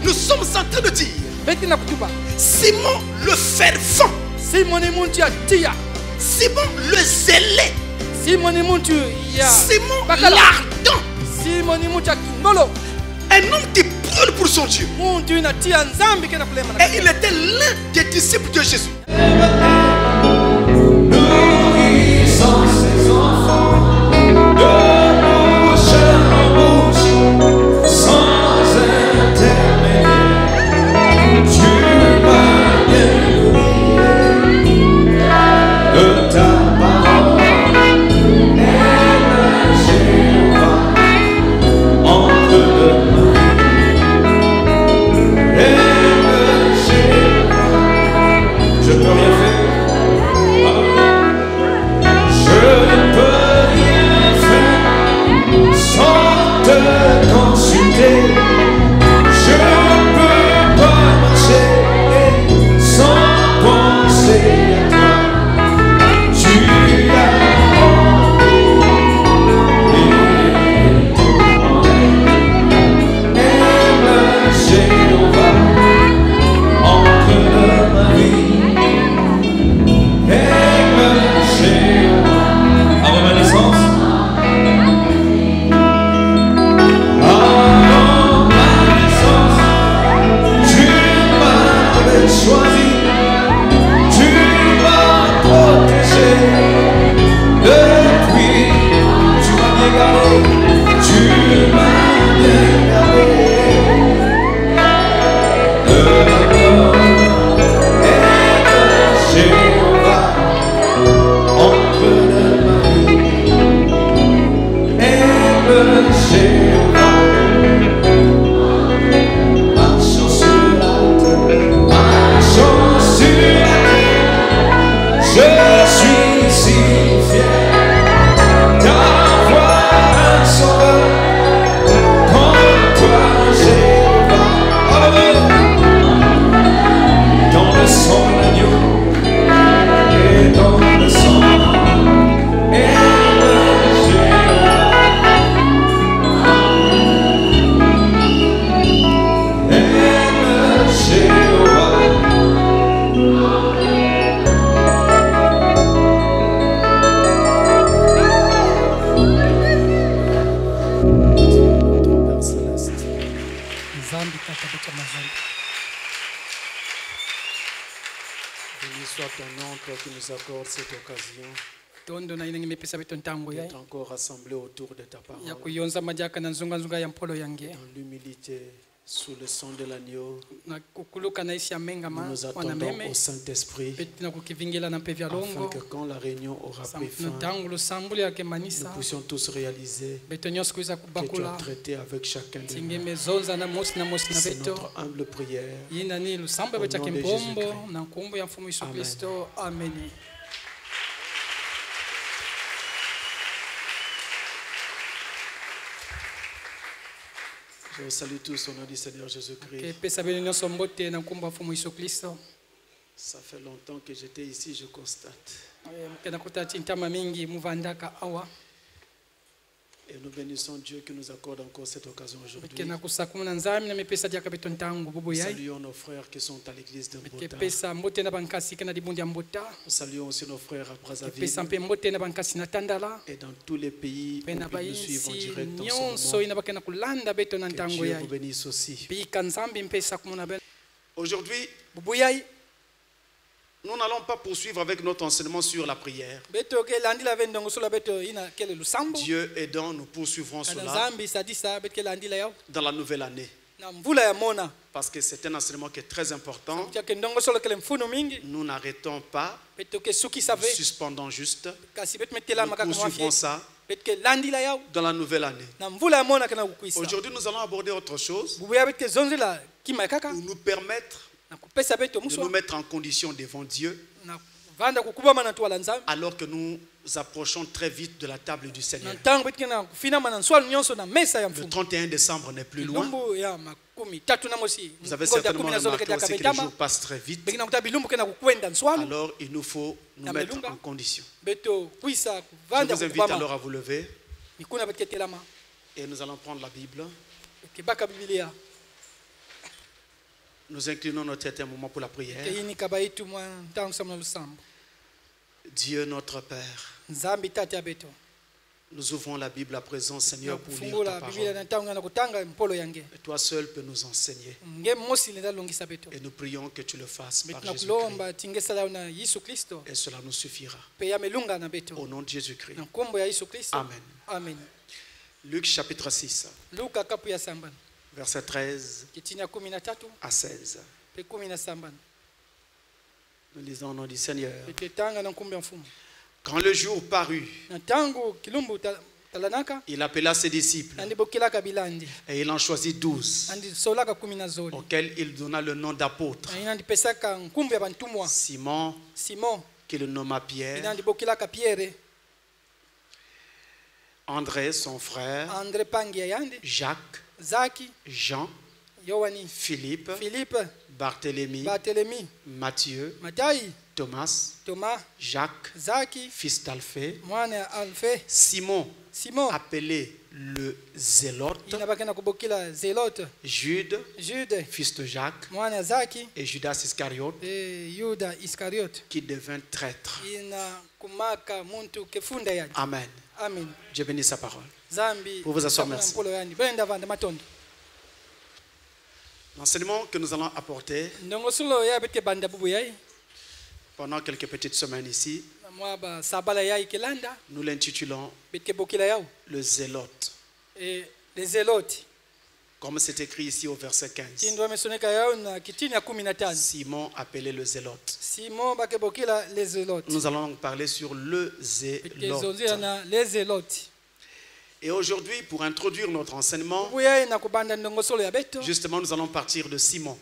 Nous sommes en train de dire Simon le fervent, Simon le zélé, Simon l'ardent, un homme qui brûle pour son Dieu. Et il était l'un des disciples de Jésus. Nourrissant ses enfants de bouche en bouche, sans intermédiaire, tu m'as bien nourri de ta parole. Aime Jéhovah entre deux mains. Aime Jéhovah. Je peux rien faire. Je ne peux rien faire sans te consulter. Je ne peux pas marcher sans penser à toi. Tu as rempli ton rêve. Aime Jéhovah entre ma vie. Aime Jéhovah avant ma naissance. Avant ma naissance, tu m'avais choisi, tu m'as protégé. Depuis, tu m'as bien gardé, tu m'as bien gardé. Aime Jéhovah entre deux mains. Aime Jéhovah. Marchons sur la terre, marchons sur la terre. Je suis si fier d'avoir un sauveur comme toi, Jéhovah. Alléluia. Dans le sang de l'agneau et dans le sang. Aime Jéhovah. Aime Jéhovah. Père Céleste, béni soit ton nom, toi qui nous accordes cette occasion d'être encore rassemblés autour de ta parole, dans l'humilité, sous le sang de l'agneau. Nous nous attendons au Saint-Esprit afin que quand la réunion aura pris fin, nous puissions tous réaliser que tu as traité avec chacun de nous. C'est notre humble prière. Au nom de Jésus-Christ. Amen. Je vous salue tous au nom du Seigneur Jésus-Christ. Ça fait longtemps que j'étais ici, je constate. Et nous bénissons Dieu qui nous accorde encore cette occasion aujourd'hui. Nous saluons nos frères qui sont à l'église de Mbota. Nous saluons aussi nos frères à Brazzaville et dans tous les pays où nous suivons en direct en ce moment. Que Dieu vous bénisse aussi. Aujourd'hui, nous n'allons pas poursuivre avec notre enseignement sur la prière. Dieu aidant, nous poursuivrons cela dans la nouvelle année. Parce que c'est un enseignement qui est très important. Nous n'arrêtons pas, nous suspendons juste. Nous poursuivrons ça dans la nouvelle année. Aujourd'hui, nous allons aborder autre chose pour nous permettre de nous mettre en condition devant Dieu alors que nous approchons très vite de la table du Seigneur. Le 31 décembre n'est plus loin. Vous avez certainement remarqué aussi que les jours passent très vite. Alors il nous faut nous mettre en condition. Je vous invite alors à vous lever et nous allons prendre la Bible. Nous inclinons notre tête un moment pour la prière. Dieu notre Père, nous ouvrons la Bible à présent, Seigneur, pour lire ta parole. Et toi seul peux nous enseigner. Et nous prions que tu le fasses par Jésus-Christ. Et cela nous suffira. Au nom de Jésus-Christ. Amen. Amen. Luc chapitre 6. Verset 13 à 16. Nous lisons au nom du Seigneur. Quand le jour parut, il appela ses disciples et il en choisit 12, auxquels il donna le nom d'apôtres. Simon, qui le nomma Pierre, André, son frère, Jacques, Jean, Philippe, Barthélemy, Matthieu, Thomas, Jacques, fils d'Alphée, Simon, appelé le Zélote, Jude, fils de Jacques, et Judas Iscariote, qui devint traître. Amen. Dieu bénit sa parole. Pour vous asseoir, merci. L'enseignement que nous allons apporter pendant quelques petites semaines ici, nous l'intitulons le Zélote. Comme c'est écrit ici au verset 15. Simon appelé le Zélote. Nous allons parler sur le Zélote. Et aujourd'hui, pour introduire notre enseignement, justement, nous allons partir de Simon.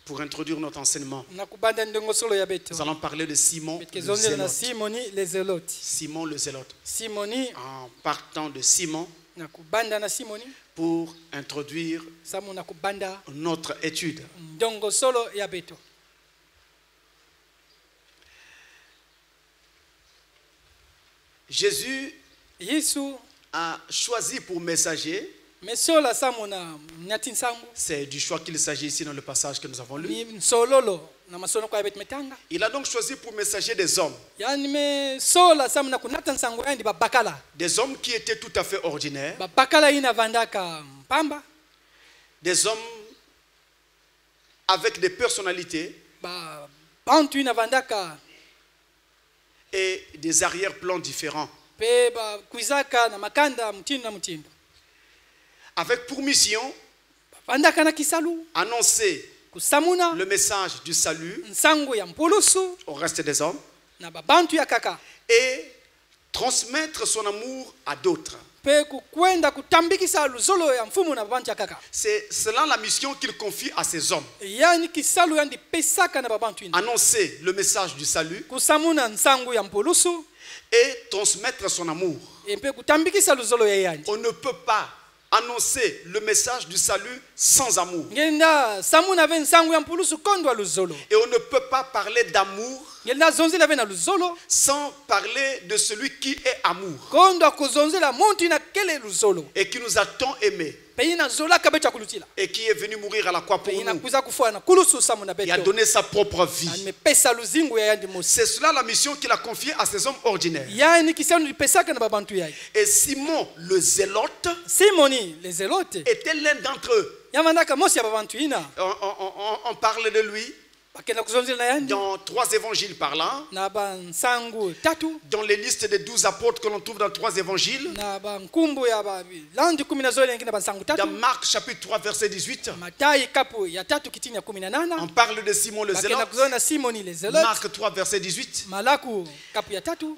Pour introduire notre enseignement, nous allons parler de Simon le Zélote. Simon le Zélote. En partant de Simon, pour introduire notre étude. Jésus a choisi pour messager. C'est du choix qu'il s'agit ici dans le passage que nous avons lu. Il a donc choisi pour messager des hommes. Des hommes qui étaient tout à fait ordinaires. Des hommes avec des personnalités et des arrière-plans différents. Avec pour mission annoncer le message du salut au reste des hommes et transmettre son amour à d'autres. C'est cela la mission qu'il confie à ces hommes. Annoncer le message du salut et transmettre son amour. On ne peut pas annoncer le message du salut sans amour. Et on ne peut pas parler d'amour sans parler de celui qui est amour et qui nous a tant aimés et qui est venu mourir à la croix pour nous. Il a donné sa propre vie. C'est cela la mission qu'il a confiée à ces hommes ordinaires. Et Simon le Zélote était l'un d'entre eux. On parle de lui dans 3 évangiles parlants, dans les listes des 12 apôtres que l'on trouve dans 3 évangiles, dans Marc chapitre 3 verset 18, on parle de Simon le Zélote. Marc 3 verset 18,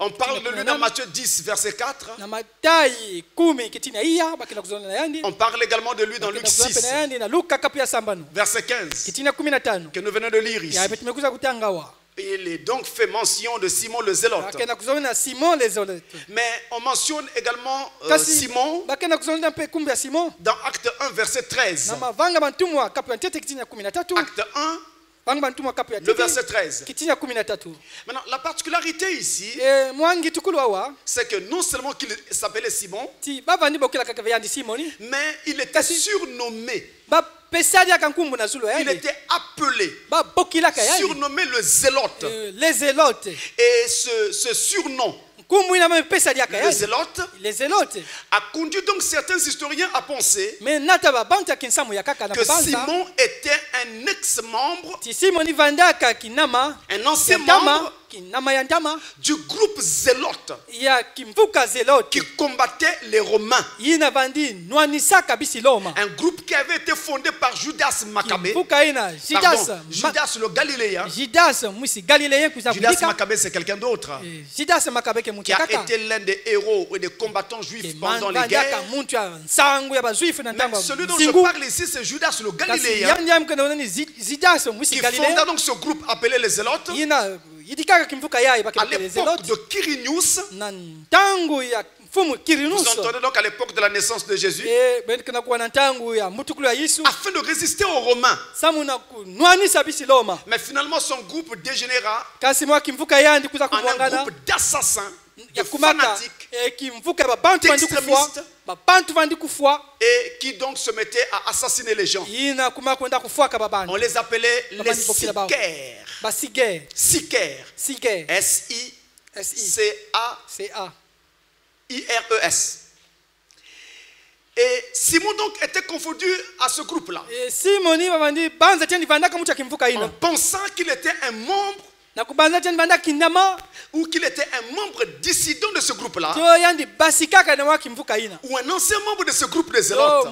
on parle de lui dans Matthieu 10 verset 4, on parle également de lui dans Luc 6 verset 15 que nous venons de lire. Il est donc fait mention de Simon le Zélote. Mais on mentionne également Simon dans Acte 1 verset 13. Acte 1 Le verset 13. Maintenant, la particularité ici, c'est que non seulement qu'il s'appelait Simon, mais il était surnommé. Il était appelé, surnommé le zélote. Et ce surnom, le zélote, a conduit donc certains historiens à penser que Simon était un ex-membre, un ancien membre du groupe zélote qui combattait les Romains. Un groupe qui avait été fondé par Judas Maccabée. Judas le Galiléen. Judas Maccabée, c'est quelqu'un d'autre qui a été l'un des héros et des combattants juifs pendant les guerres. Mais celui dont je parle ici, c'est Judas le Galiléen qui fonda donc ce groupe appelé les Zélotes. À l'époque de Quirinius, vous entendez donc à l'époque de la naissance de Jésus, afin de résister aux Romains. Mais finalement son groupe dégénéra en un groupe d'assassins, de fanatiques, d'extrémistes, et qui donc se mettaient à assassiner les gens. On les appelait les sicaires. Sicaires. S-I-C-A-I-R-E-S. Et Simon donc était confondu à ce groupe-là, en pensant qu'il était un membre ou qu'il était un membre dissident de ce groupe-là, ou un ancien membre de ce groupe des Zélotes.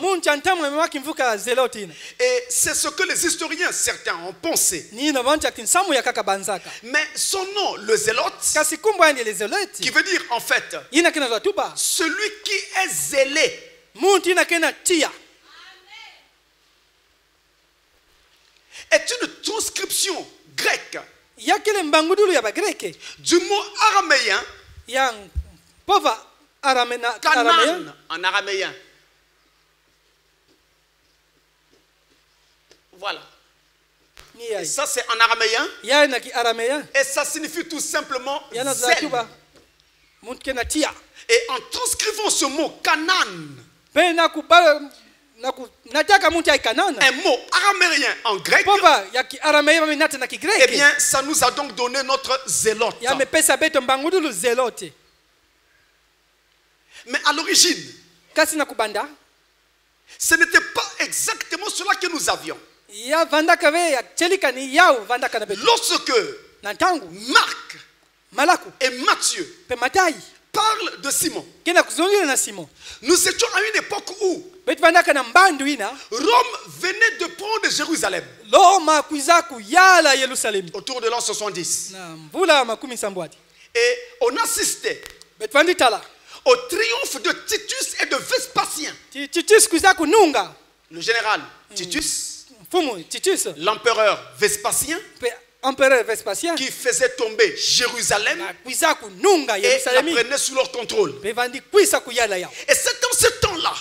Et c'est ce que les historiens, certains, ont pensé. Mais son nom, le Zélote, qui veut dire en fait celui qui est zélé, est une transcription grecque du mot araméen Canaan en araméen. Voilà. Et ça c'est en araméen. Et ça signifie tout simplement zèle. Et en transcrivant ce mot Canaan, un mot araméen en grec, eh bien, ça nous a donc donné notre zélote. Mais à l'origine, ce n'était pas exactement cela que nous avions. Lorsque Marc et Matthieu parlent de Simon, nous étions à une époque où Rome venait de prendre Jérusalem autour de l'an 70. Et on assistait au triomphe de Titus et de Vespasien. Le général Titus, l'empereur Vespasien, qui faisait tomber Jérusalem et la prenait sous leur contrôle. Et c'est dans ce temps-là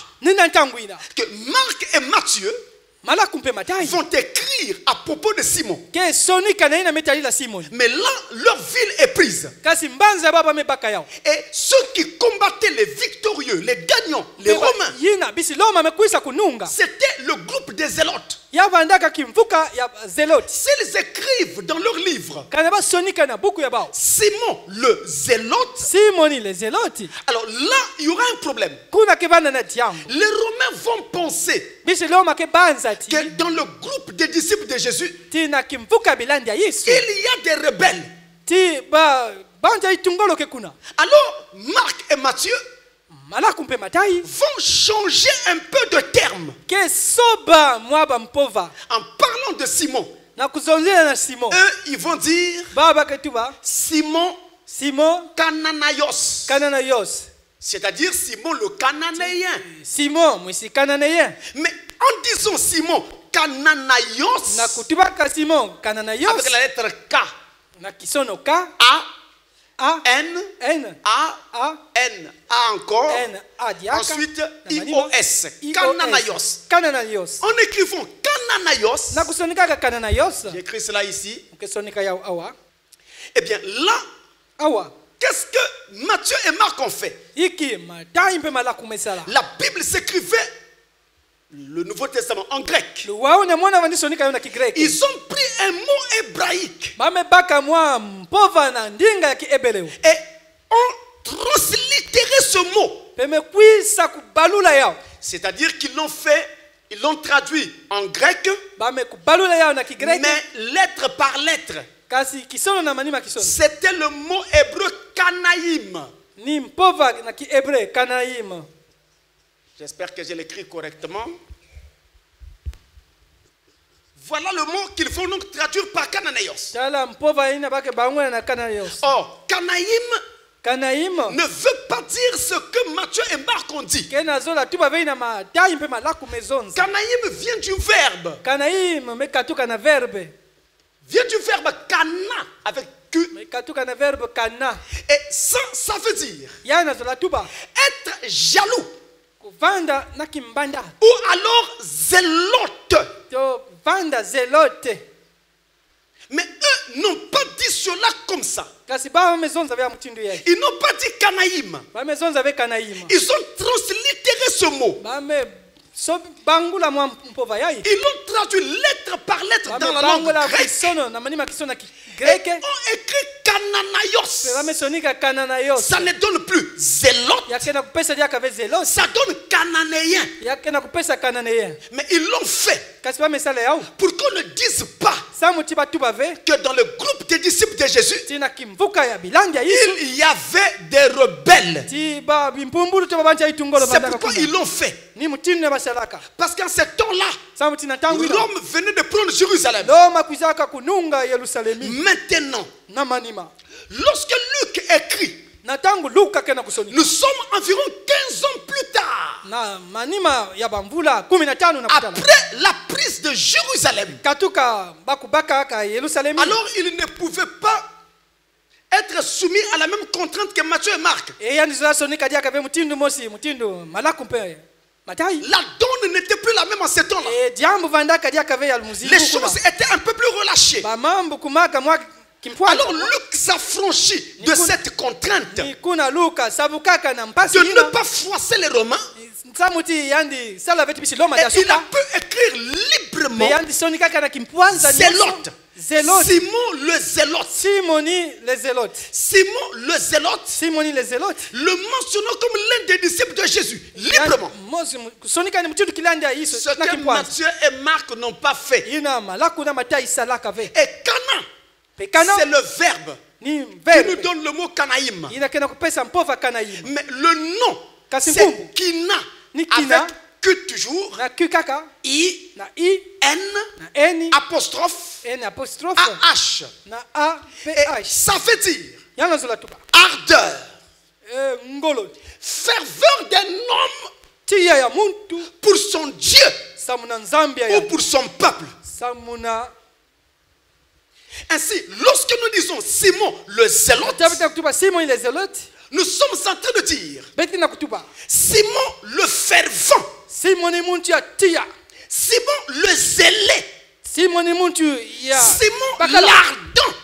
que Marc et Matthieu vont écrire à propos de Simon. Mais là, leur ville est prise. Et ceux qui combattaient les victorieux, les gagnants, les Romains, c'était le groupe des Zélotes. S'ils écrivent dans leur livre Simon le Zélote, alors là, il y aura un problème. Les Romains vont penser que dans le groupe des disciples de Jésus, il y a des rebelles. Alors, Marc et Matthieu vont changer un peu de terme. En parlant de Simon, eux, ils vont dire Simon Cananaios. C'est-à-dire Simon le Cananéen. Mais en disant Simon Cananaios, avec la lettre K, A-N-A-N, A encore, ensuite I-O-S, Cananaios. En écrivant Cananaios. J'ai écrit cela ici. Eh bien, là, qu'est-ce que Matthieu et Marc ont fait? La Bible s'écrivait le Nouveau Testament en grec. Ils ont pris un mot hébraïque et ont translittéré ce mot. C'est-à-dire qu'ils l'ont fait, ils l'ont traduit en grec, mais lettre par lettre. C'était le mot hébreu Kanaïm. J'espère que je l'écris correctement. Voilà le mot qu'il faut donc traduire par Cananaios. Or, Kanaïm ne veut pas dire ce que Matthieu et Marc ont dit. Kanaïm vient du verbe. Vient du verbe kana avec Q. Et ça veut dire être jaloux. Ou alors zélote. Mais eux n'ont pas dit cela comme ça. Ils n'ont pas dit Kanaïm. Ils ont translitéré ce mot. Ils l'ont traduit lettre par lettre dans la langue grecque. Et ont écrit Cananaios. Ça ne donne plus zélote. Ça donne cananéen. Mais ils l'ont fait pour qu'on ne dise pas que dans le groupe des disciples de Jésus, il y avait des rebelles. C'est pourquoi ils l'ont fait. Parce qu'en ce temps-là, Rome venait de prendre Jérusalem. Maintenant, lorsque Luc écrit, nous sommes environ 15 ans plus tard, après la prise de Jérusalem. Alors il ne pouvait pas être soumis à la même contrainte que Matthieu et Marc. La donne n'était plus la même en ce temps-là. Les choses étaient un peu plus relâchées. Alors Luc s'affranchit de cette contrainte de ne pas froisser les Romains. Et il a pu écrire librement Zélote. Simon le Zélote. Le mentionnant comme l'un des disciples de Jésus. Librement. Ce que Matthieu et Marc n'ont pas fait. Et Cana, c'est le verbe qui nous donne le mot Kanaïm. Mais le nom, c'est Kina. Avec Q toujours, I, N, apostrophe, AH. Et ça veut dire ardeur, ferveur d'un homme pour son Dieu ou pour son peuple. Ainsi, lorsque nous disons Simon le Zélote, nous sommes en train de dire Simon le fervent, Simon le zélé, Simon l'ardent,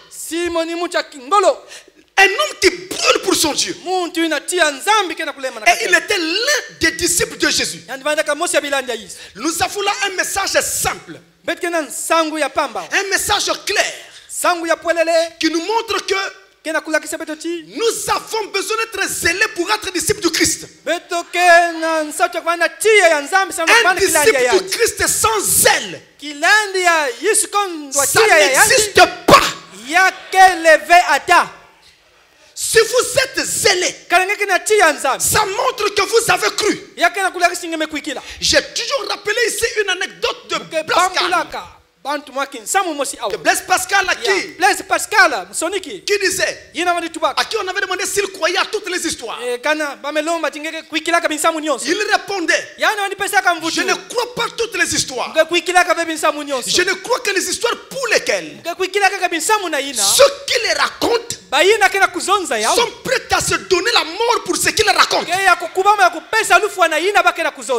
un homme qui brûle pour son Dieu. Et il était l'un des disciples de Jésus. Nous avons là un message simple, un message clair qui nous montre que nous avons besoin d'être zélés pour être disciples du Christ. Un disciple du Christ sans zèle, ça n'existe pas. Si vous êtes zélé, ça montre que vous avez cru. J'ai toujours rappelé ici une anecdote de Blaise Pascal qui disait, à qui on avait demandé s'il croyait à toutes les histoires. Il répondait, je ne crois pas toutes les histoires. Je ne crois que les histoires pour lesquelles ceux qui les racontent sont prêts à se donner la mort pour ce qu'ils racontent.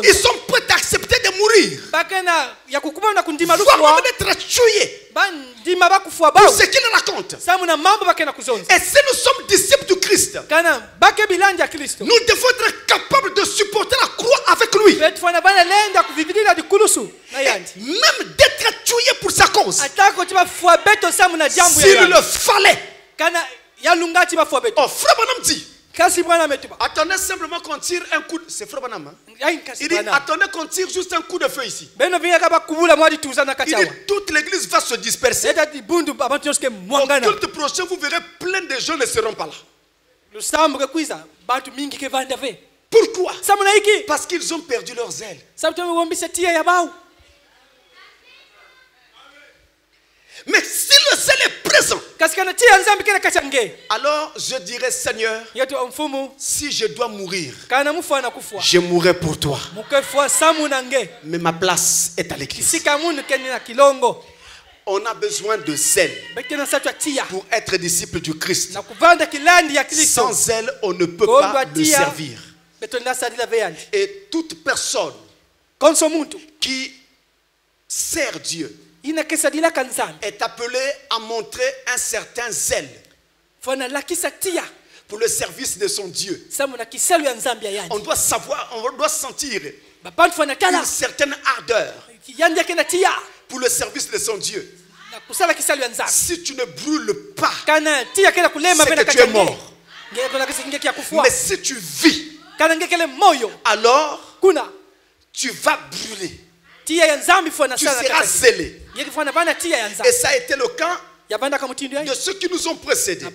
Ils sont prêts à accepter des mourir, voire même d'être tués pour ce qu'il raconte. Et si nous sommes disciples du Christ, nous devons être capables de supporter la croix avec lui. Et même d'être tués pour sa cause. S'il le fallait. Oh, Frère Branham dit, attendez simplement qu'on tire un coup. C'est Frère Branham. Il dit, attendez qu'on tire juste un coup de feu ici. Il dit, toute l'église va se disperser. Au culte prochain, vous verrez plein de gens ne seront pas là. Pourquoi? Parce qu'ils ont perdu leur zèle. Mais si le zèle est présent, alors je dirais, Seigneur, si je dois mourir, je mourrai pour toi. Mais ma place est à l'église. On a besoin de zèle pour être disciple du Christ. Sans zèle, on ne peut pas le servir. Et toute personne qui sert Dieu est appelé à montrer un certain zèle pour le service de son Dieu. On doit savoir, on doit sentir une certaine ardeur pour le service de son Dieu. Si tu ne brûles pas, c'est que tu es mort. Mais si tu vis, alors tu vas brûler. Tu seras zélé. Et ça a été le cas de ceux qui nous ont précédés.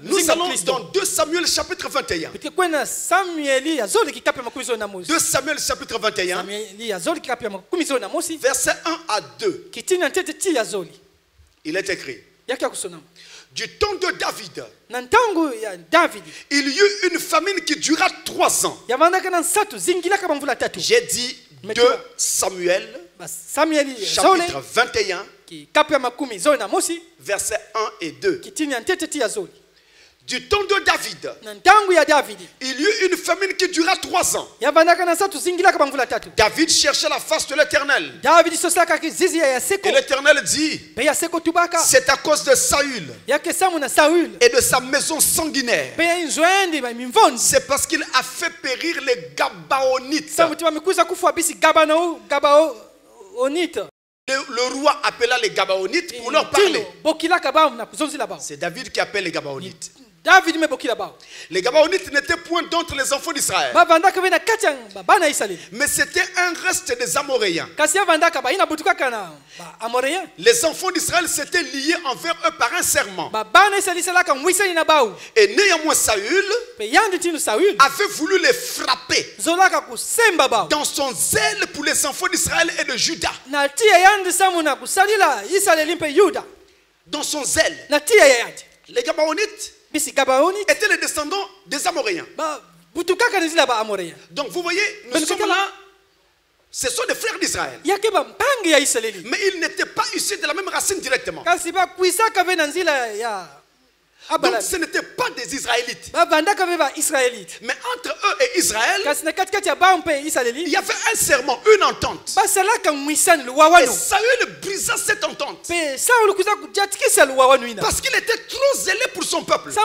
Nous allons dans 2 Samuel chapitre 21. 2 Samuel chapitre 21. Versets 1 à 2. Il est écrit. Du temps de David, il y eut une famine qui dura 3 ans. J'ai dit 2 Samuel chapitre 21, versets 1 et 2. Du temps de David, il y eut une famine qui dura 3 ans. David cherchait la face de l'Éternel. Et l'Éternel dit, c'est à cause de Saül et de sa maison sanguinaire. C'est parce qu'il a fait périr les Gabaonites. Le roi appela les Gabaonites pour leur parler. C'est David qui appelle les Gabaonites. Les Gabaonites n'étaient point d'entre les enfants d'Israël, mais c'était un reste des Amoréens. Les enfants d'Israël s'étaient liés envers eux par un serment. Et néanmoins Saül avait voulu les frapper dans son zèle pour les enfants d'Israël et de Juda. Dans son zèle, les Gabaonites étaient les descendants des Amoréens. Donc vous voyez, nous sommes là, ce sont des frères d'Israël. Mais ils n'étaient pas issus de la même racine directement. Donc ce n'étaient pas des Israélites. Mais entre eux et Israël, il y avait un serment, une entente. Et Saül brisa cette entente parce qu'il était trop zélé pour son peuple. C'est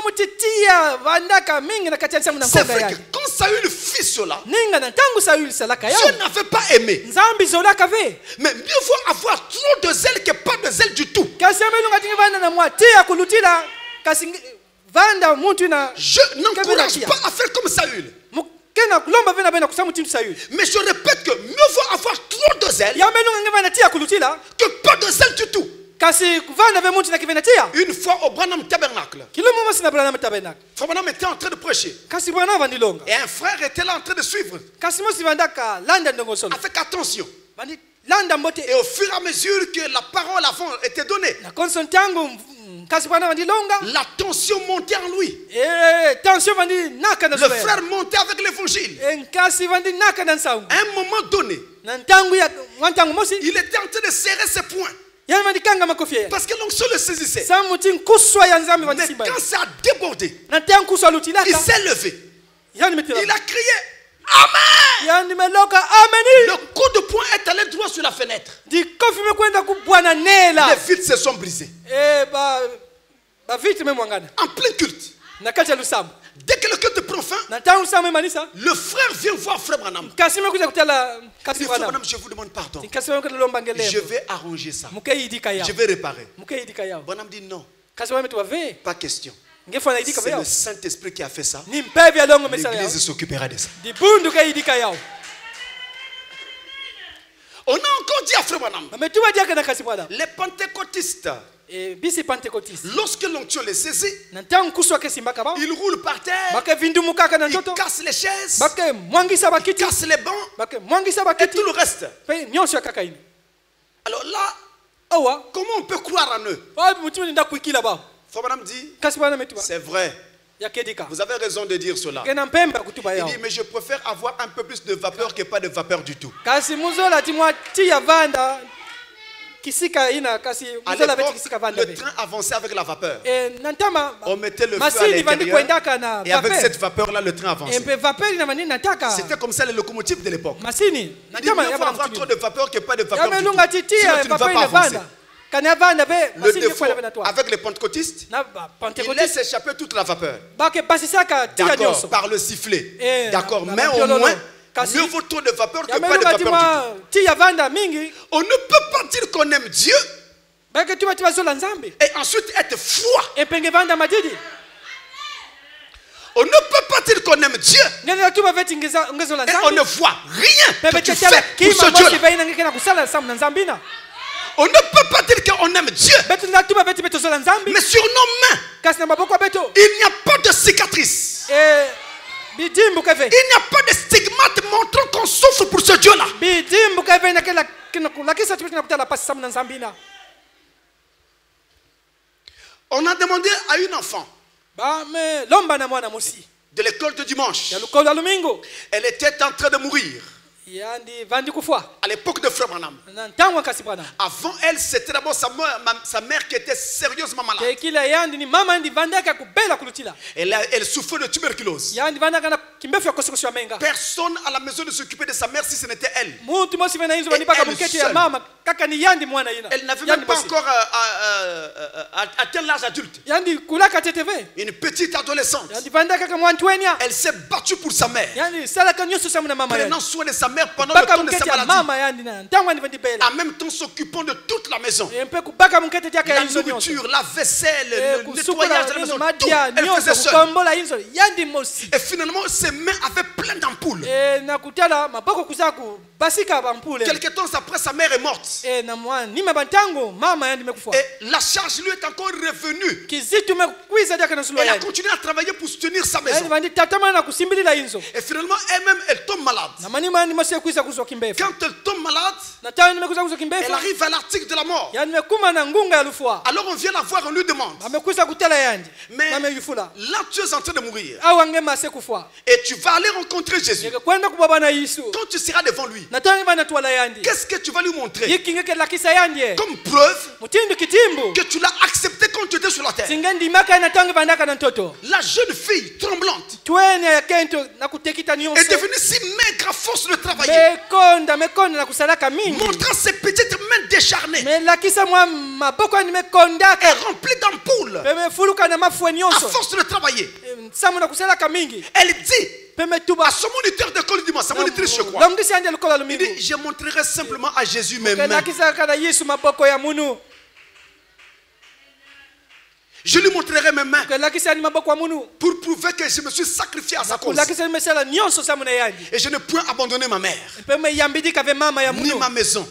vrai que quand Saül fit cela, Dieu n'avait pas aimé. Mais mieux vaut avoir trop de zèle que pas de zèle du tout. Je n'encourage pas à faire comme Saül. Mais je répète que mieux vaut avoir trop de zèle que pas de zèle du tout. Une fois au Branham Tabernacle, Frère Branham était en train de prêcher. Et un frère était là en train de suivre avec attention. Et au fur et à mesure que la parole avant était donnée, la tension montait en lui. Le frère montait avec l'évangile. À un moment donné, il était en train de serrer ses poings parce que l'onction le saisissait. Mais quand ça a débordé, il s'est levé. Il a crié. Amen. Le coup de poing est allé droit sur la fenêtre. Les vitres se sont brisées. En plein culte. Dès que le culte prend fin, le frère vient voir frère Branham. Frère Branham, je vous demande pardon. Je vais arranger ça. Je vais réparer. Branham dit non. Pas question. C'est le Saint-Esprit qui a fait ça. L'Église s'occupera de ça. On a encore dit à frère Branham, les pentecôtistes, lorsque l'onction les saisit, ils roulent par terre, ils cassent les chaises, ils cassent les bancs et tout le reste. Alors là, comment on peut croire en eux? Frère Branham dit, c'est vrai. Vous avez raison de dire cela. Il dit, mais je préfère avoir un peu plus de vapeur que pas de vapeur du tout. À l'époque, le train avançait avec la vapeur. On mettait le feu à l'intérieur et avec cette vapeur-là, le train avançait. C'était comme ça les locomotives de l'époque. Il dit, il faut avoir trop de vapeur que pas de vapeur du tout. Sinon, tu ne vas pas avancer. Le défaut avec les pentecôtistes, ils laissent échapper toute la vapeur. D'accord, par le sifflet. D'accord, mais au moins, mieux vaut trop de vapeur que pas de vapeur du tout. On ne peut pas dire qu'on aime Dieu et ensuite être froid. On ne peut pas dire qu'on aime Dieu et on ne voit rien que tu fais pour ce Dieu-là. On ne peut pas dire qu'on aime Dieu, mais sur nos mains, il n'y a pas de cicatrice. Il n'y a pas de stigmate montrant qu'on souffre pour ce Dieu-là. On a demandé à une enfant de l'école de dimanche. Elle était en train de mourir. À l'époque de frère Branham. Avant elle, c'était d'abord sa mère qui était sérieusement malade. Elle souffrait de tuberculose. Personne à la maison ne s'occupait de sa mère si ce n'était elle. Elle n'avait même pas encore atteint l'âge adulte. Une petite adolescente. Elle s'est battue pour sa mère. Prenant soin de sa mère pendant le temps de sa maladie. En même temps s'occupant de toute la maison. La nourriture, la vaisselle, le nettoyage de la maison, tout. Elle faisait seule. Et finalement, ses mains avaient plein d'ampoules. Quelques temps après, sa mère est morte. Et la charge lui est encore revenue. Elle a continué à travailler pour soutenir sa maison. Et finalement, elle-même, elle tombe malade. Quand elle tombe malade, elle arrive à l'article de la mort. Alors on vient la voir, on lui demande, mais là tu es en train de mourir et tu vas aller rencontrer Jésus. Quand tu seras devant lui, qu'est-ce que tu vas lui montrer comme preuve que tu l'as accepté quand tu étais sur la terre? La jeune fille tremblante est devenue si maigre à force de travailler, montrant ses petites mains décharnées et remplies d'ampoules à force de travailler. Elle dit à son moniteur d'école du dimanche, sa monitrice je crois, il dit, je montrerai simplement à Jésus mes mains. Je lui montrerai mes mains pour prouver que je me suis sacrifié à sa cause. Et je ne peux abandonner ma mère, ni ma maison.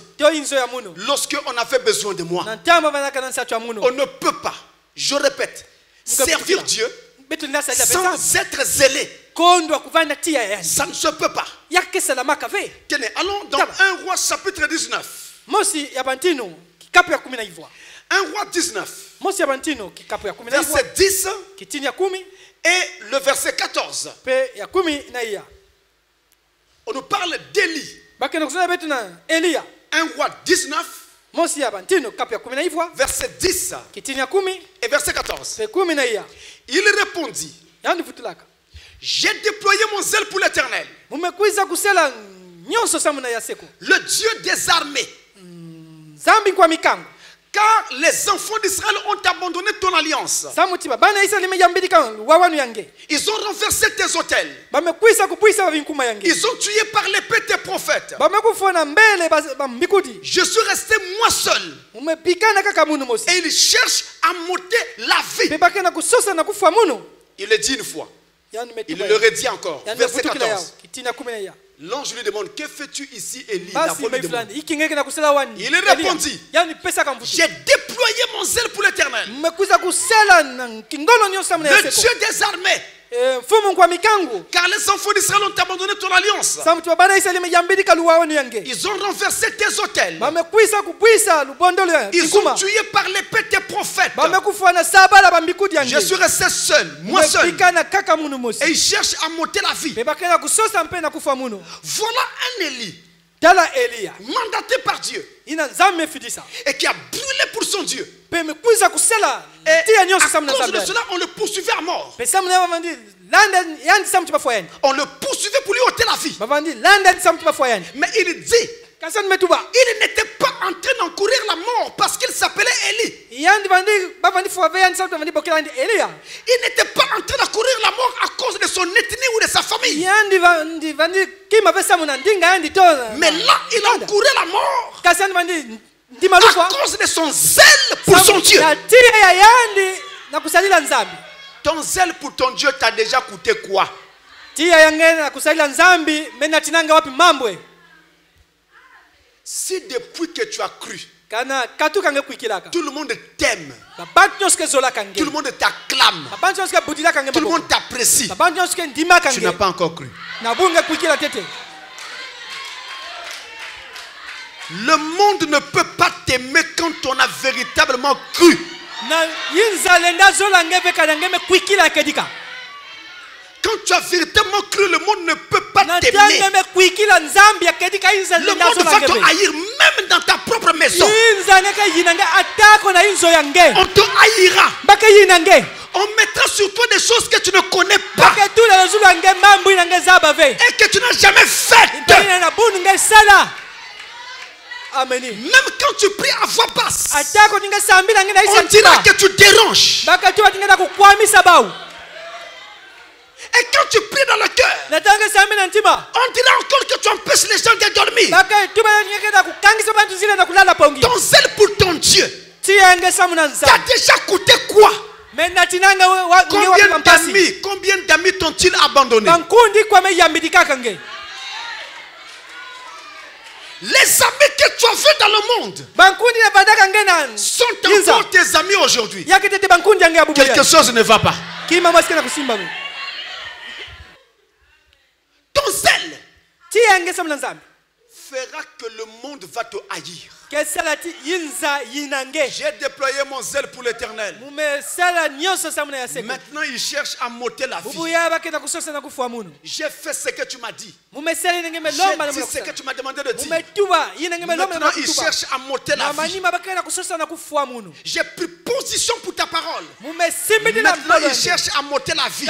Lorsqu'on a fait besoin de moi, on ne peut pas, je répète, servir Dieu sans être zélé. Ça ne se peut pas. Allons dans 1 Roi chapitre 19. 1 Roi 19. Verset 10 et le verset 14. On nous parle d'Élie. 1 Roi 19. Verset 10 et verset 14. Il répondit, J'ai déployé mon zèle pour l'Éternel. Le Dieu des armées. Car les enfants d'Israël ont abandonné ton alliance. Ils ont renversé tes autels. Ils ont tué par l'épée tes prophètes. Je suis resté moi seul. Et ils cherchent à m'ôter la vie. Il le dit une fois. Il le redit encore. Verset 14. L'ange lui demande, que fais-tu ici, Élie? Il répondit, j'ai déployé mon zèle pour l'Éternel, le Dieu des armées. Car les enfants d'Israël ont abandonné ton alliance. Ils ont renversé tes autels. Ils ont tué par l'épée tes prophètes. Je suis resté seul, moi seul. Et ils cherchent à m'ôter la vie. Voilà un Élie mandaté par Dieu et qui a brûlé pour son Dieu. Et à cause de cela, on le poursuivait à mort. On le poursuivait pour lui ôter la vie. Mais il dit, il n'était pas en train d'encourir la mort parce qu'il s'appelait Élie. Il n'était pas en train d'encourir la mort à cause de son ethnie ou de sa famille. Mais là, il encourait la mort à cause de son zèle pour son Dieu. Ton zèle pour ton Dieu t'a déjà coûté quoi? Si depuis que tu as cru, tout le monde t'aime, tout le monde t'acclame, tout le monde t'apprécie, tu n'as pas encore cru. Le monde ne peut pas t'aimer quand on a véritablement cru. Quand tu as véritablement cru, le monde ne peut pas t'aimer. Le monde va te haïr même dans ta propre maison. On te haïra. On mettra sur toi des choses que tu ne connais pas et que tu n'as jamais faites. Même quand tu pries à voix basse, on dira que tu déranges. Et quand tu pries dans le cœur, on dira encore que tu empêches les gens de dormir. Ton zèle pour ton Dieu t'a déjà coûté quoi? Combien d'amis t'ont-ils abandonné? Les amis que tu as vus dans le monde sont encore tes amis aujourd'hui. Quelque chose ne va pas. Ton zèle fera que le monde va te haïr. J'ai déployé mon zèle pour l'Éternel. Maintenant il cherche à m'ôter la vie. J'ai fait ce que tu m'as dit. J'ai dit ce que tu m'as demandé de dire. Maintenant il cherche à m'ôter la vie. J'ai pris position pour ta parole. Maintenant il cherche à m'ôter la vie.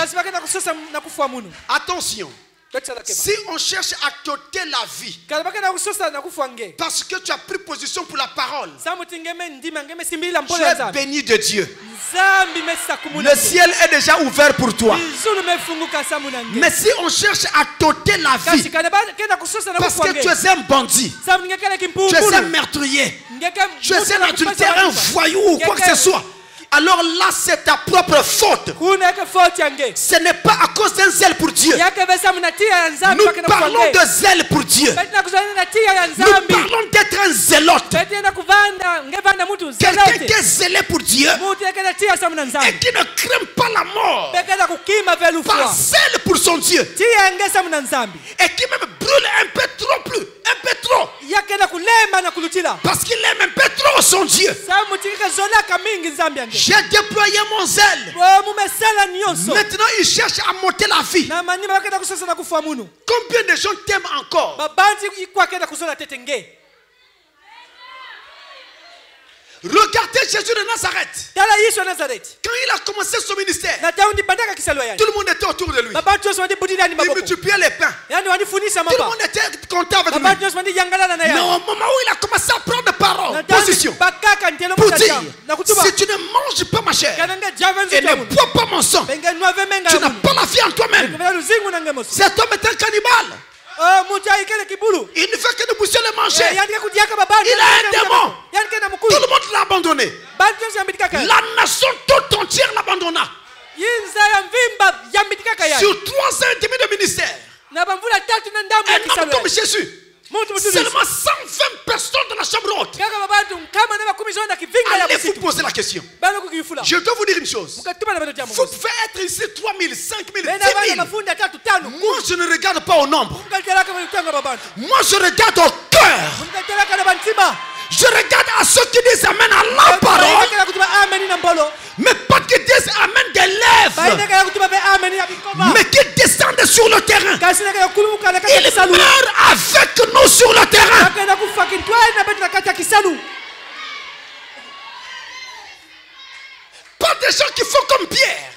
Attention. Si on cherche à t'ôter la vie parce que tu as pris position pour la parole, tu es béni de Dieu. Le ciel est déjà ouvert pour toi. Mais si on cherche à t'ôter la vie parce que tu es un bandit, tu es un meurtrier, tu es un adultère, un voyou ou quoi que ce soit, alors là c'est ta propre faute. Ce n'est pas à cause d'un zèle pour Dieu. Nous parlons de zèle pour Dieu. Nous parlons d'être un zélote. Quelqu'un qui est zélé pour Dieu et qui ne craint pas la mort par zèle pour son Dieu et qui même brûle un peu trop parce qu'il aime un peu trop son Dieu. J'ai déployé mon zèle. Maintenant il cherche à monter la vie. Combien de gens t'aiment encore? Regardez Jésus de Nazareth. Quand il a commencé son ministère, tout le monde était autour de lui. Il multipliait les pains. Tout le monde était content avec lui. Mais au moment où il a commencé à prendre parole, position, pour dire, si tu ne manges pas ma chair et ne bois pas mon sang, tu n'as pas la vie en toi-même. Cet homme est un cannibale. Il ne fait que de pousser le manger. Il a un démon. Tout le monde l'a abandonné. La nation toute entière l'abandonna. Sur 3 ans et demi de ministère, un homme comme Jésus, seulement 120 personnes dans la chambre haute. Allez vous poser la question. Je dois vous dire une chose. Vous pouvez être ici 3000, 5000, 10 000. Moi je ne regarde pas au nombre. Moi je regarde au cœur. Je regarde à ceux qui disent amen à la parole, mais pas qui disent amen des lèvres, mais qui descendent sur le terrain. Ils meurent avec nous sur le terrain. Pas des gens qui font comme Pierre.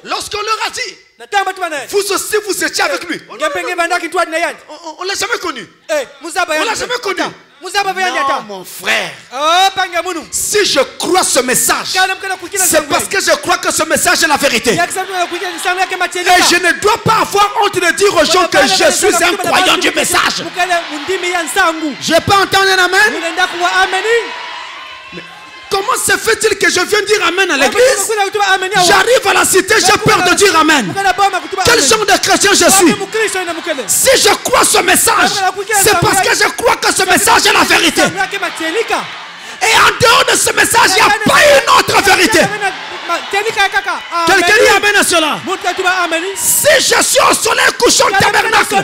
Lorsqu'on leur a dit, vous aussi vous étiez avec lui. On ne l'a jamais connu. On ne l'a jamais connu. Non, mon frère. Si je crois ce message, c'est parce que je crois que ce message est la vérité. Et je ne dois pas avoir honte de dire aux gens que je suis un croyant du message. Je n'ai pas entendu un amen. Comment se fait-il que je viens dire amen à l'église? J'arrive à la cité, j'ai peur de dire amen. Quel genre de chrétien je suis? Si je crois ce message, c'est parce que je crois que ce message est la vérité. Et en dehors de ce message, il n'y a pas une autre vérité. Quelqu'un dit amen à cela. Si je suis au soleil couchant de tabernacle,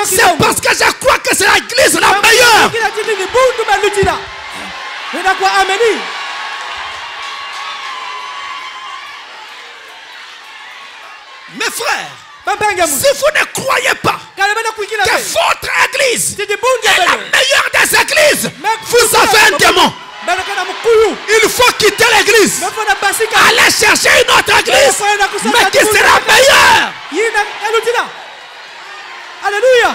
c'est parce que je crois que c'est l'église la meilleure. Mes frères, si vous ne croyez pas que votre église est la meilleure des églises, vous avez un démon. Il faut quitter l'église, aller chercher une autre église, mais qui sera meilleure. Alléluia.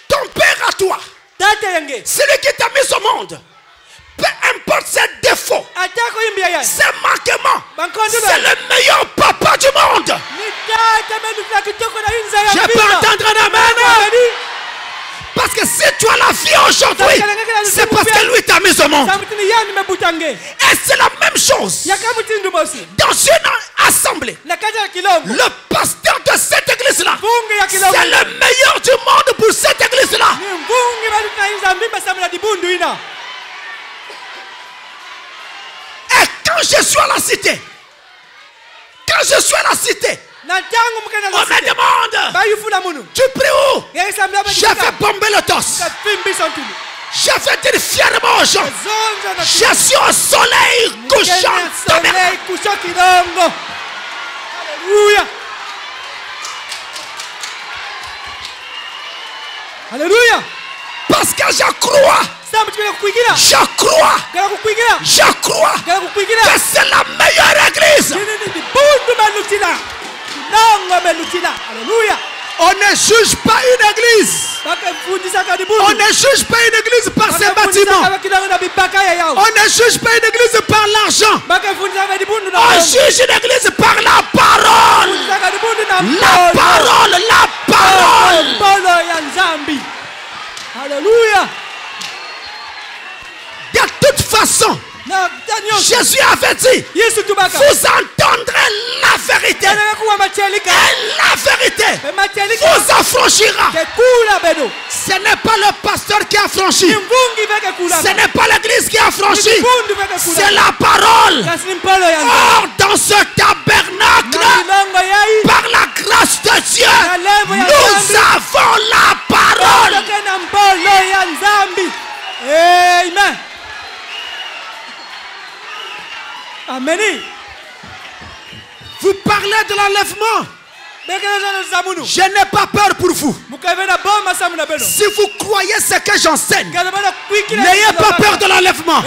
Ton père à toi, celui qui t'a mis au monde, peu importe ses défauts, ses manquements, c'est le meilleur papa du monde. Je peux entendre un amen. Parce que si tu as la vie aujourd'hui, c'est parce que lui t'a mis au monde. Et c'est la même chose dans une assemblée. Le pasteur de cette église-là, c'est le meilleur du monde pour cette église-là. Et quand je suis à la cité, on me demande, tu pries où? J'ai fait bomber le torse. J'ai fait dire fièrement aux gens, je suis au soleil couchant. Alléluia. Alléluia. Parce que je crois que c'est la meilleure église. On ne juge pas une église. On ne juge pas une église par ses bâtiments. On ne juge pas une église par l'argent. On juge une église par la parole. La parole, la parole. Alléluia. De toute façon, Jésus avait dit, vous entendrez la vérité. Et la vérité vous affranchira. Ce n'est pas le pasteur qui a franchi. Ce n'est pas l'église qui a franchi. C'est la parole. Or, dans ce tabernacle, par la grâce de Dieu, nous avons la parole. Amen. Amen. Vous parlez de l'enlèvement. Je n'ai pas peur pour vous. Si vous croyez ce que j'enseigne, n'ayez pas peur de l'enlèvement.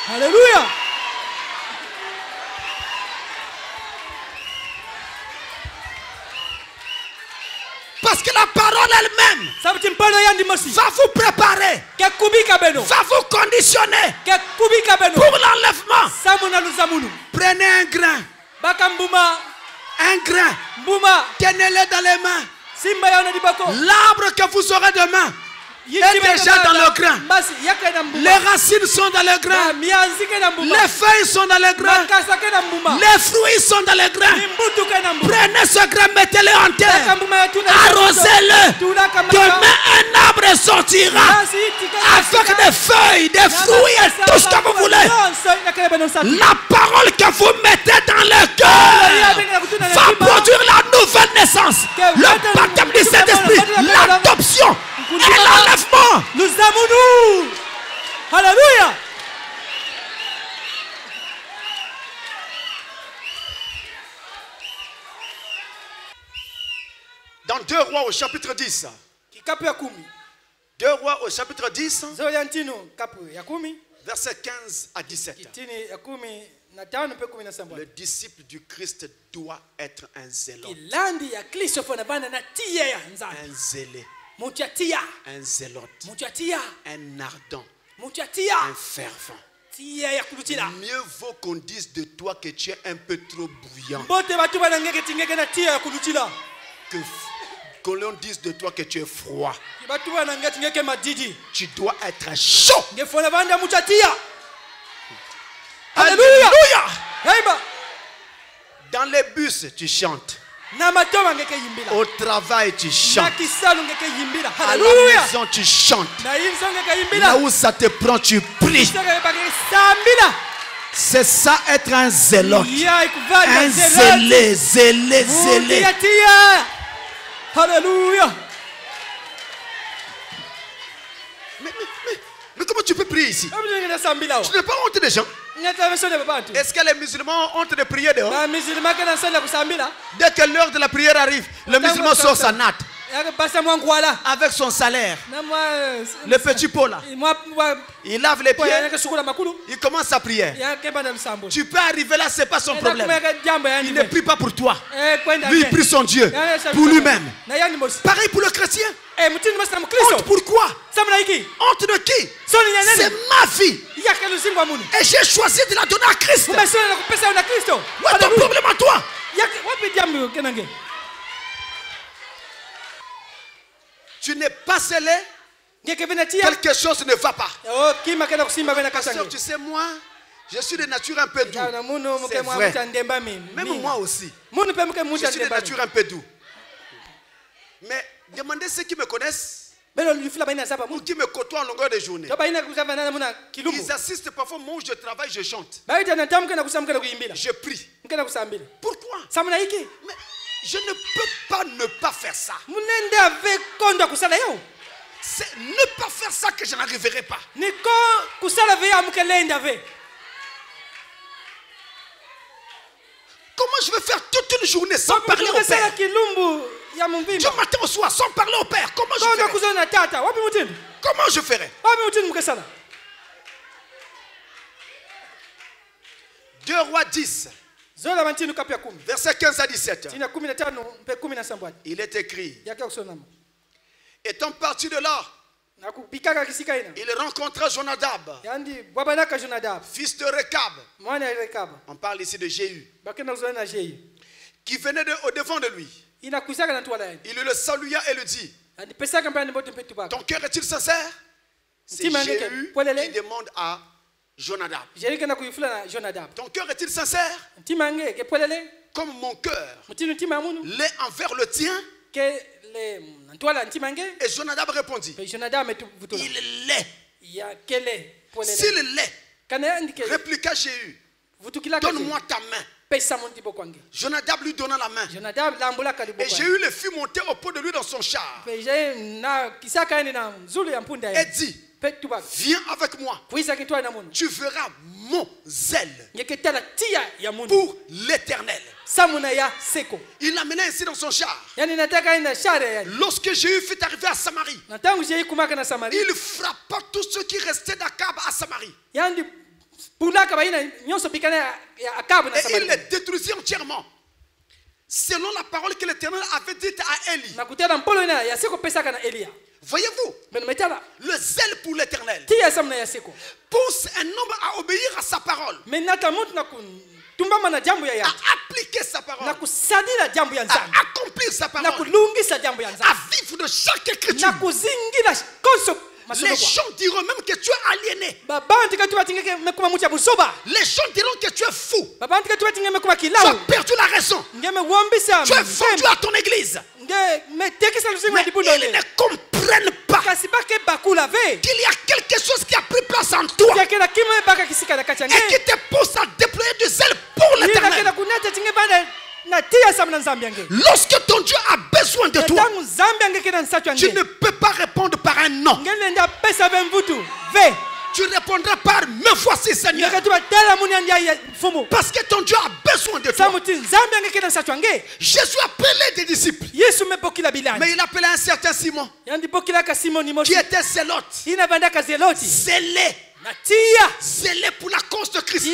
Alléluia. Parce que la parole elle-même va vous préparer, va vous conditionner pour l'enlèvement. Prenez un grain, tenez-le dans les mains. L'arbre que vous aurez demain est déjà dans le grain. Les racines sont dans le grain. Les feuilles sont dans le grain. Les fruits sont dans le grain. Prenez ce grain, mettez-le en terre. Arrosez-le. Demain, un arbre sortira avec des feuilles, des fruits et tout ce que vous voulez. La parole que vous mettez dans le cœur va produire la nouvelle naissance, le baptême du Saint-Esprit, l'adoption et l'enlèvement. Nous avons. Alléluia. Dans 2 Rois au chapitre 10. 2 Rois au chapitre 10. Versets 15 à 17. Le disciple du Christ doit être un zélote. Un zélé. Un zélote. Un ardent. Un fervent. Mieux vaut qu'on dise de toi que tu es un peu trop bruyant que qu'on leur dise de toi que tu es froid. Tu dois être chaud. Alléluia. Dans les bus, tu chantes. Au travail, tu chantes. À la maison, tu chantes. Là où ça te prend, tu pries. C'est ça être un zélote. Un zélé. Alléluia. Mais comment tu peux prier ici? Tu n'as pas honte des gens? Est-ce que les musulmans ont honte de prier dehors? Dès que l'heure de la prière arrive, le musulman sort sa natte avec son salaire, le petit pot là. Il lave les pieds, il commence sa prière. Tu peux arriver là, c'est pas son problème. Il ne prie pas pour toi. Lui, il prie son Dieu pour lui-même. Pareil pour le chrétien. Honte pourquoi? Honte de qui? C'est ma vie. Et j'ai choisi de la donner à Christ. Où est ton problème à toi? Tu n'es pas scellé. Quelque chose ne va pas. Pasteur, tu sais, moi, je suis de nature un peu doux. C'est vrai. Même moi aussi. Je suis de nature un peu doux. Mais demandez ceux qui me connaissent ou qui me côtoient en longueur de journée. Ils assistent parfois, moi où je travaille, je chante. Je prie. Pourquoi? Mais je ne peux pas ne pas faire ça. C'est ne pas faire ça que je n'arriverai pas. Comment je vais faire toute une journée sans parler au Père? Du matin au soir sans parler au Père. Comment je ferai? Comment je ferai? 2 Rois 10. Verset 15 à 17. Il est écrit: étant parti de là, il rencontra Jonadab, fils de Rekab. On parle ici de Jéhu, qui venait au-devant de lui. Il le salua et le dit: ton cœur est-il sincère? C'est Jéhu qui demande à Jonadab. Ton cœur est-il sincère? Comme mon cœur l'est envers le tien. Et Jonadab répondit: il l'est. S'il l'est, répliqua Jéhu, donne-moi ta main. Jonadab lui donna la main. Et Jéhu le fit monter au pot de lui dans son char. Et dit: viens avec moi. Tu verras mon zèle pour l'Éternel. Il l'a mené ainsi dans son char. Lorsque Jéhu fut arrivé à Samarie, il frappa tous ceux qui restaient d'Akab à Samarie. Et il les détruisit entièrement. Selon la parole que l'Éternel avait dite à Élie. Voyez-vous, le zèle pour l'Éternel pousse un homme à obéir à sa parole, à appliquer sa parole, à accomplir sa parole, à vivre de chaque écriture. Les gens diront même que tu es aliéné. Les gens diront que tu es fou. Tu as perdu la raison. Tu es vendu à ton église. Mais ils ne comprennent pas qu'il y a quelque chose qui a pris place en toi et qui te pousse à déployer du zèle pour l'Éternel. Lorsque ton Dieu a besoin de toi, tu ne peux pas répondre par un non. Tu répondras par me voici Seigneur. Parce que ton Dieu a besoin de toi. Jésus appelait des disciples. Mais il appelait un certain Simon qui était zélote. Zélé pour la cause de Christ.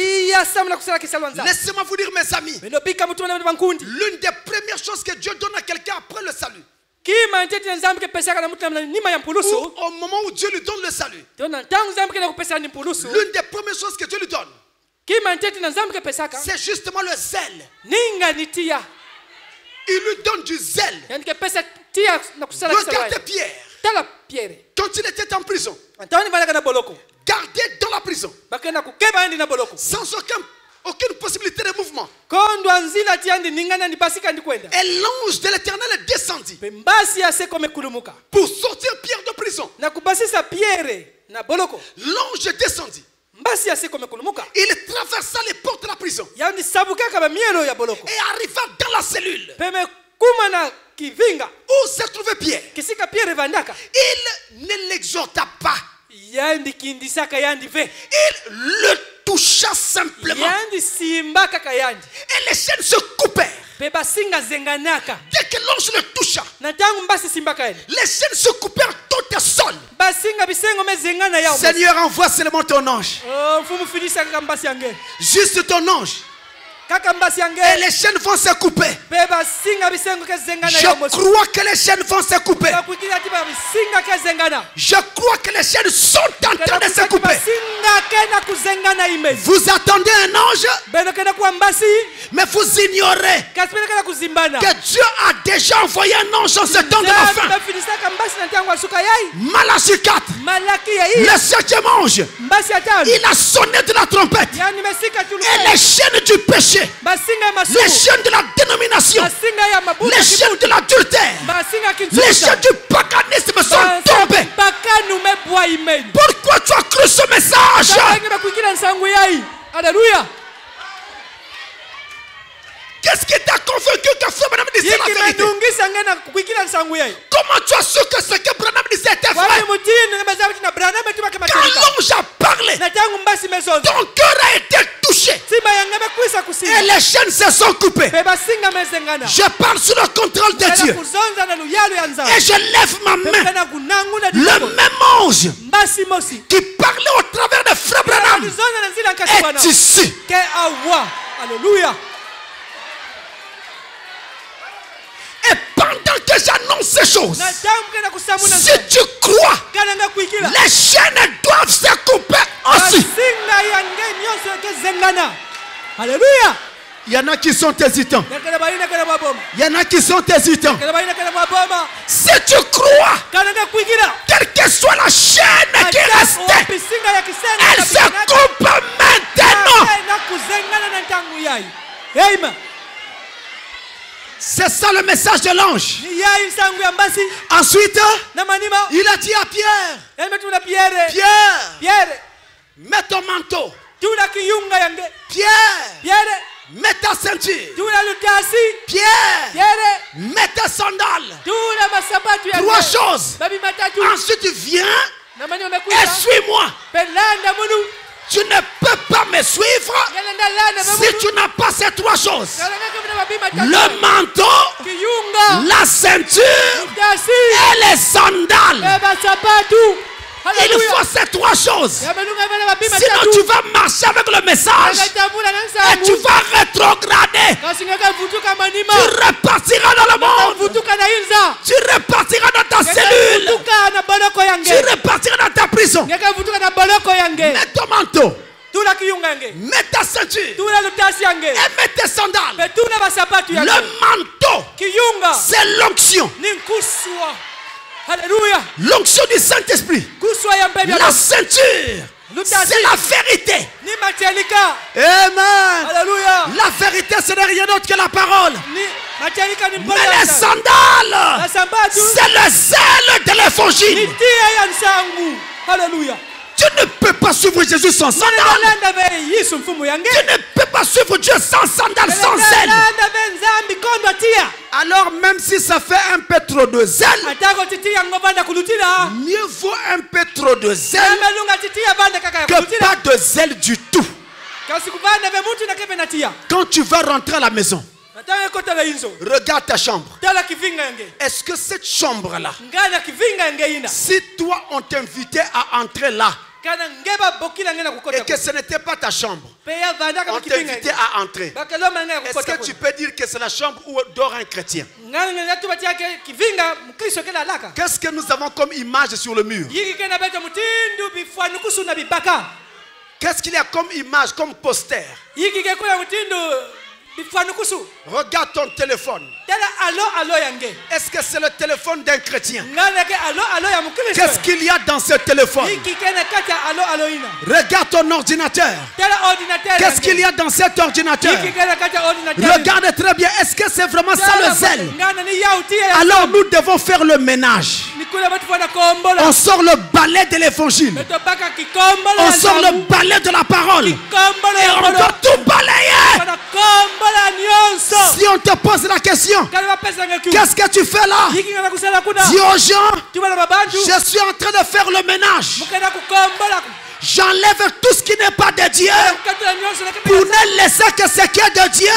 Laissez-moi vous dire, mes amis, l'une des premières choses que Dieu donne à quelqu'un après le salut, ou au moment où Dieu lui donne le salut, l'une des premières choses que Dieu lui donne, c'est justement le zèle. Il lui donne du zèle. Regardez Pierre. Quand il était en prison, gardé dans la prison, sans aucune possibilité de mouvement, et l'ange de l'Éternel descendit pour sortir Pierre de prison. L'ange descendit. Il traversa les portes de la prison et arriva dans la cellule où se trouvait Pierre. Il ne l'exhorta pas. Il le toucha simplement. Et les chaînes se coupèrent. Dès que l'ange le toucha, les chaînes se coupèrent toutes et seules. Seigneur, envoie seulement ton ange. Juste ton ange. Et les chaînes vont se couper. Je crois que les chaînes vont se couper. Je crois que les chaînes sont en train de se couper. Vous attendez un ange, mais vous ignorez que Dieu a déjà envoyé un ange en ce temps de la fin. Malachie 4, le 7e ange, il a sonné de la trompette. Et les chaînes du péché, les chaînes de la dénomination, les chaînes de l'adultère, les chaînes du paganisme sont tombées. Pourquoi tu as cru ce message? Qu'est-ce qui t'a convaincu que Frère Branham disait la vérité? Comment tu as su que ce que Branham disait était vrai? Quand l'ange a parlé, ton cœur a été touché et les chaînes se sont coupées. Je parle sous le contrôle de Dieu et je lève ma main. Le même ange qui parlait au travers de Frère Branham est ici. Alléluia. Et pendant que j'annonce ces choses, si tu crois, les chaînes doivent se couper aussi. Alléluia. Il y en a qui sont hésitants. Il y en a qui sont hésitants. Si tu crois, quelle que soit la chaîne qui est restée, elle se coupe maintenant. Amen. C'est ça le message de l'ange. Ensuite, il a dit à Pierre, Pierre, mets ton manteau. Pierre, mets ta ceinture. Pierre, mets ta sandale. 3 choses. Ensuite, viens et suis-moi. Tu ne peux pas me suivre si tu n'as pas ces trois choses. Le manteau, la ceinture et les sandales. Il faut ces trois choses. Sinon tu vas marcher avec le message et tu vas rétrograder. Tu repartiras dans le monde. Tu repartiras dans ta cellule. Tu repartiras dans ta prison. Mets ton manteau. Mets ta ceinture. Et mets tes sandales. Le manteau, c'est l'onction. Alléluia. L'onction du Saint-Esprit. La ceinture, c'est la vérité. Amen. Alléluia. La vérité, ce n'est rien d'autre que la parole. Mais les sandales, c'est le zèle de l'évangile. Alléluia. Tu ne peux pas suivre Jésus sans sandales. Tu ne peux pas suivre Dieu sans sandales, sans zèle. Alors même si ça fait un peu trop de zèle, mieux vaut un peu trop de zèle que pas de zèle du tout. Quand tu vas rentrer à la maison, regarde ta chambre. Est-ce que cette chambre-là, si toi on t'invitait à entrer là, et que ce n'était pas ta chambre, on t'invitait à entrer, est-ce que tu peux dire que c'est la chambre où dort un chrétien? Qu'est-ce que nous avons comme image sur le mur? Qu'est-ce qu'il y a comme image, comme poster? Regarde ton téléphone. Est-ce que c'est le téléphone d'un chrétien? Qu'est-ce qu'il y a dans ce téléphone? Regarde ton ordinateur. Qu'est-ce qu'il y a dans cet ordinateur? Regarde très bien. Est-ce que c'est vraiment ça le zèle? Alors nous devons faire le ménage. On sort le balai de l'évangile. On sort le balai de la parole. Et on doit tout balayer. Si on te pose la question, qu'est-ce que tu fais là? Dis aux gens, je suis en train de faire le ménage. J'enlève tout ce qui n'est pas de Dieu pour ne laisser que ce qui est de Dieu.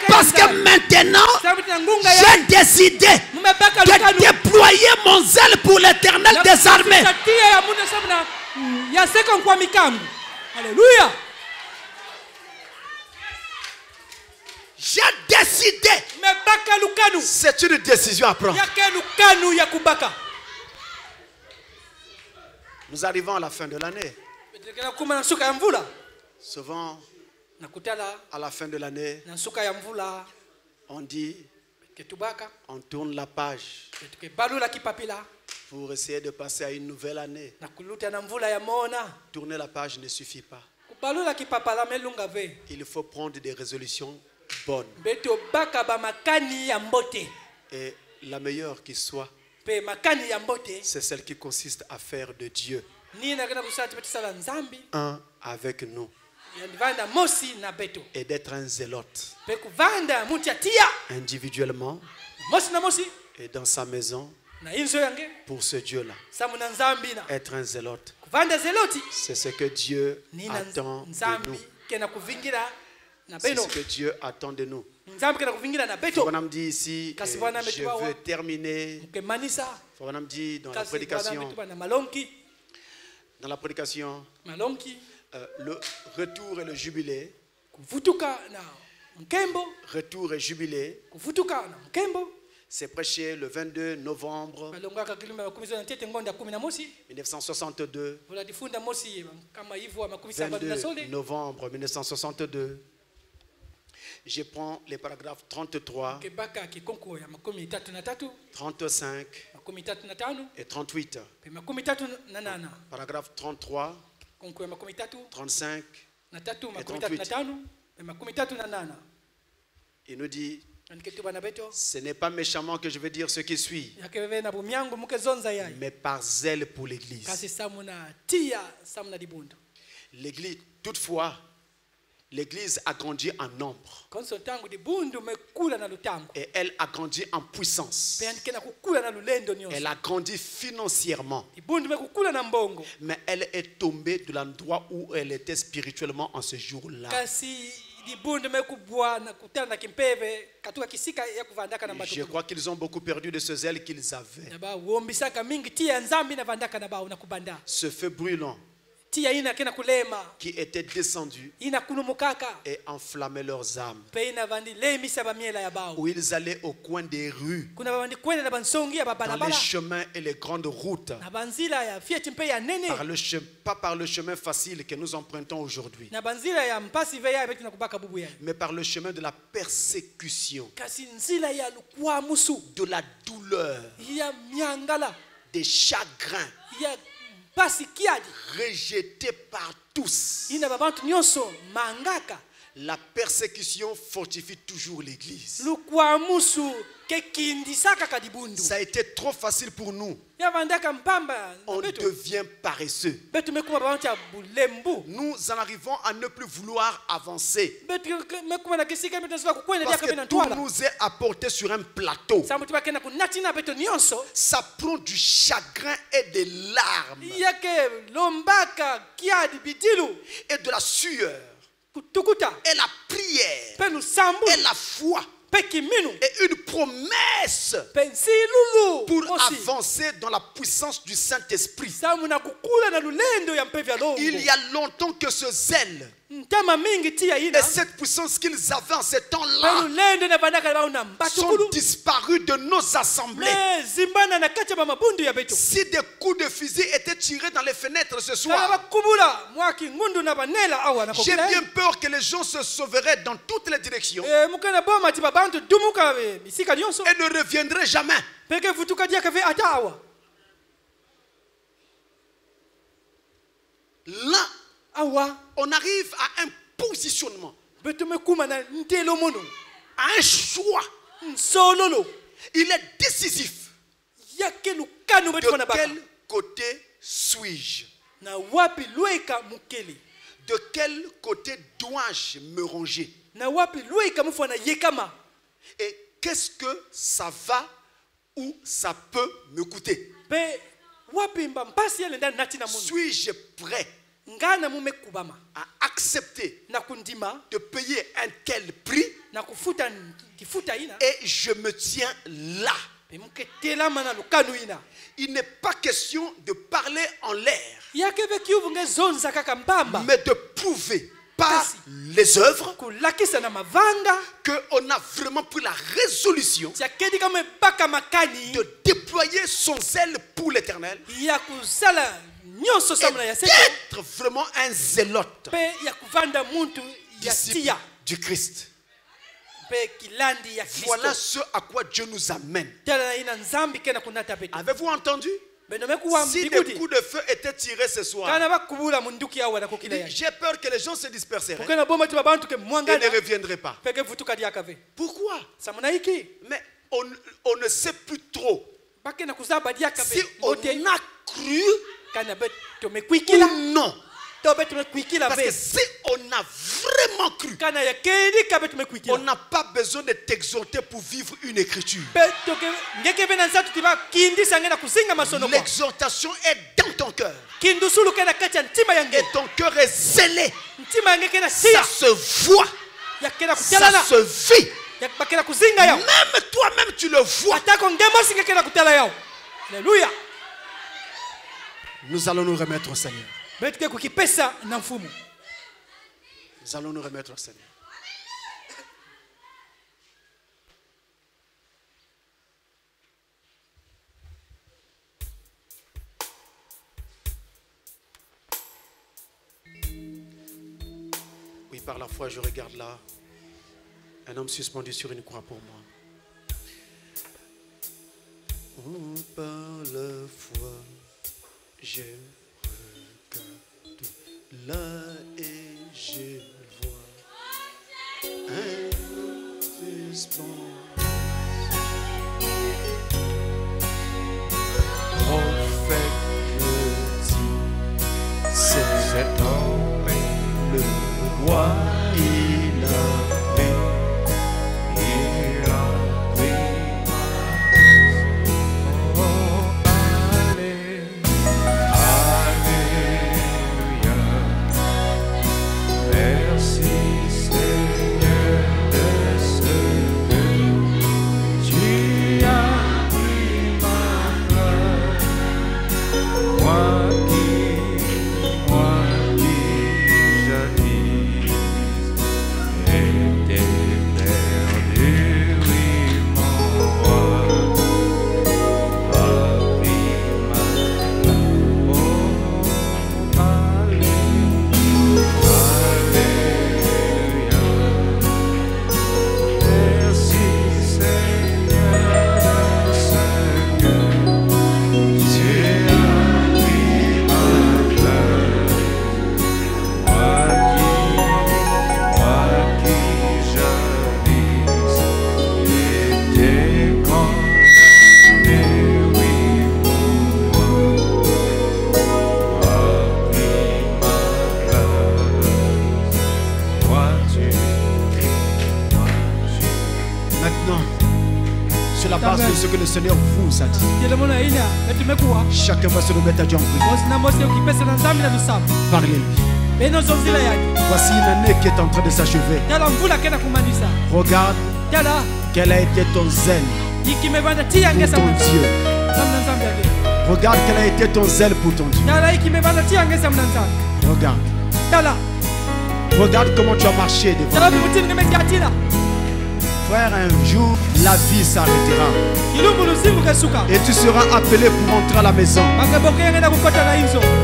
Parce que maintenant, j'ai décidé de déployer mon zèle pour l'Éternel des armées. Alléluia. J'ai décidé. C'est une décision à prendre. Nous arrivons à la fin de l'année. Souvent, à la fin de l'année, on dit, on tourne la page pour essayer de passer à une nouvelle année. Tourner la page ne suffit pas. Il faut prendre des résolutions bonnes. Et la meilleure qui soit, c'est celle qui consiste à faire de Dieu un avec nous et d'être un zélote individuellement et dans sa maison pour ce Dieu-là. Être un zélote, c'est ce que Dieu attend de nous. C'est ce que Dieu attend de nous. Fabonam dit ici, je veux terminer. Fabonam dit dans la prédication, le retour et le jubilé. Retour et jubilé. C'est prêché le 22 novembre 1962. 22 novembre 1962. Je prends les paragraphes 33, 35 et 38. Paragraphe 33, 35 et 38. Il nous dit, ce n'est pas méchamment que je vais dire ce qui suit, mais par zèle pour l'Église. L'Église, toutefois, L'église a grandi en nombre. Et elle a grandi en puissance. Elle a grandi financièrement. Mais elle est tombée de l'endroit où elle était spirituellement en ce jour-là. Je crois qu'ils ont beaucoup perdu de ce zèle qu'ils avaient. Ce feu brûlant qui était descendu et enflammait leurs âmes. Où ils allaient au coin des rues, dans les chemins et les grandes routes, pas par le chemin facile que nous empruntons aujourd'hui, mais par le chemin de la persécution, de la douleur, des chagrins, rejeté par tous. La persécution fortifie toujours l'église. Ça a été trop facile pour nous. On devient paresseux. Nous en arrivons à ne plus vouloir avancer. Parce que tout nous est apporté sur un plateau. Ça prend du chagrin et des larmes. Et de la sueur. Et la prière. Et la foi. Et une promesse pour avancer dans la puissance du Saint-Esprit. Il y a longtemps que ce zèle et cette puissance qu'ils avaient en ce temps-là sont disparus de nos assemblées. Si des coups de fusil étaient tirés dans les fenêtres ce soir, j'ai bien peur que les gens se sauveraient dans toutes les directions et ne reviendraient jamais. Là, on arrive à un positionnement, à un choix. Il est décisif. De quel côté suis-je? De quel côté dois-je me ranger? Et qu'est-ce que ça va ou ça peut me coûter? Suis-je prêt à accepter de payer un tel prix? Et je me tiens là. Il n'est pas question de parler en l'air, mais de prouver par les œuvres qu'on a vraiment pris la résolution de déployer son zèle pour l'Éternel et d'être vraiment un zélote, disciple du Christ. Voilà ce à quoi Dieu nous amène. Avez-vous entendu? Si des coups de feu étaient tirés ce soir, j'ai peur que les gens se disperseraient et ne reviendraient pas. Pourquoi? Mais on ne sait plus trop si on a cru ou non. Parce que si on a vraiment cru, on n'a pas besoin de t'exhorter pour vivre une écriture. L'exhortation est dans ton cœur. Et ton cœur est zélé. Ça se voit. Ça se vit. Même toi-même tu le vois. Alléluia. Nous allons nous remettre au Seigneur. Nous allons nous remettre au Seigneur. Oui, par la foi, je regarde là un homme suspendu sur une croix pour moi. Oh, par la foi, je là et je vois un suspendu. Prophète le dit, c'est cet homme le roi. Maintenant, sur la base de ce que le Seigneur vous a dit, chacun va se remettre à Dieu en prière. Parlez-lui. Voici une année qui est en train de s'achever. Regarde quel a été ton zèle pour ton Dieu. Regarde quel a été ton zèle pour ton Dieu. Regarde. Regarde comment tu as marché devant Dieu. Frère, un jour, la vie s'arrêtera. Et tu seras appelé pour entrer à la maison.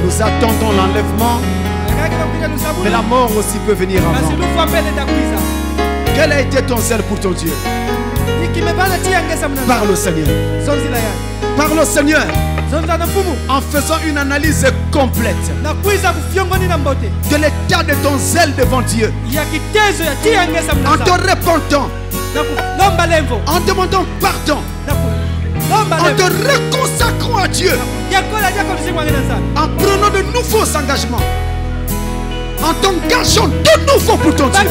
Nous attendons l'enlèvement, mais la mort aussi peut venir avant. Quel a été ton zèle pour ton Dieu? Parle au Seigneur. Parle au Seigneur. En faisant une analyse complète de l'état de ton zèle devant Dieu, en te repentant, en demandant pardon, en te reconsacrant à Dieu, en prenant de nouveaux engagements, en t'engageant de nouveau pour ton Dieu,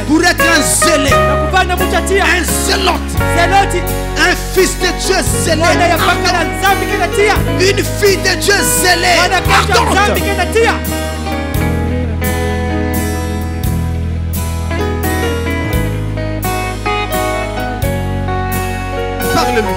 pour être un zélé, un zélote, un fils de Dieu zélé, une fille de Dieu zélée, ardente. Parle-lui.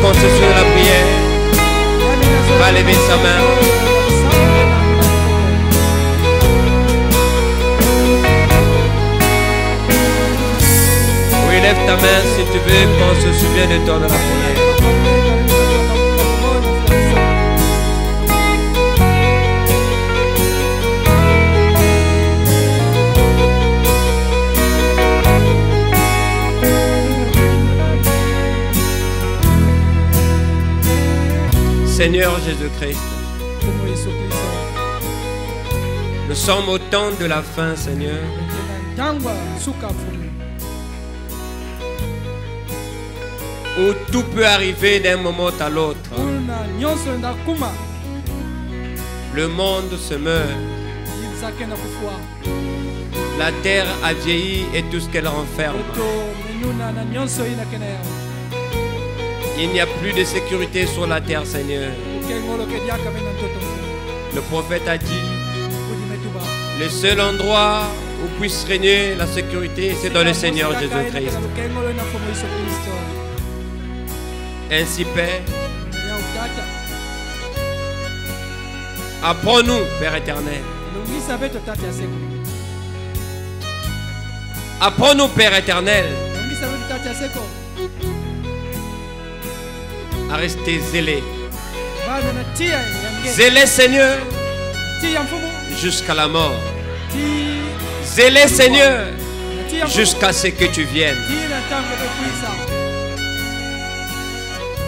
Concession de la prière, va lever sa main. Oui, lève ta main si tu veux qu'on se souvienne de toi dans la prière. Seigneur Jésus-Christ, nous sommes au temps de la fin, Seigneur. Où tout peut arriver d'un moment à l'autre. Le monde se meurt. La terre a vieilli et tout ce qu'elle renferme. Il n'y a plus de sécurité sur la terre, Seigneur. Le prophète a dit, le seul endroit où puisse régner la sécurité, c'est dans le Seigneur Jésus-Christ. Ainsi, Père, apprends-nous, Père éternel. Apprends-nous, Père éternel, à rester zélé. Zélé, Seigneur, jusqu'à la mort. Zélé, Seigneur, jusqu'à ce que tu viennes.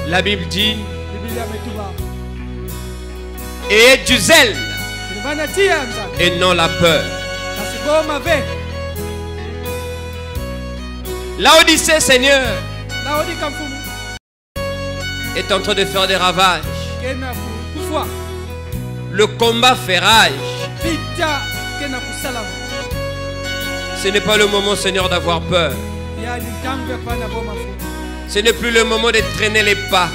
La Bible dit, ayez du zèle et non la peur. Laodicée, Seigneur, est en train de faire des ravages. Le combat fait rage. Ce n'est pas le moment, Seigneur, d'avoir peur. Ce n'est plus le moment de traîner les pas.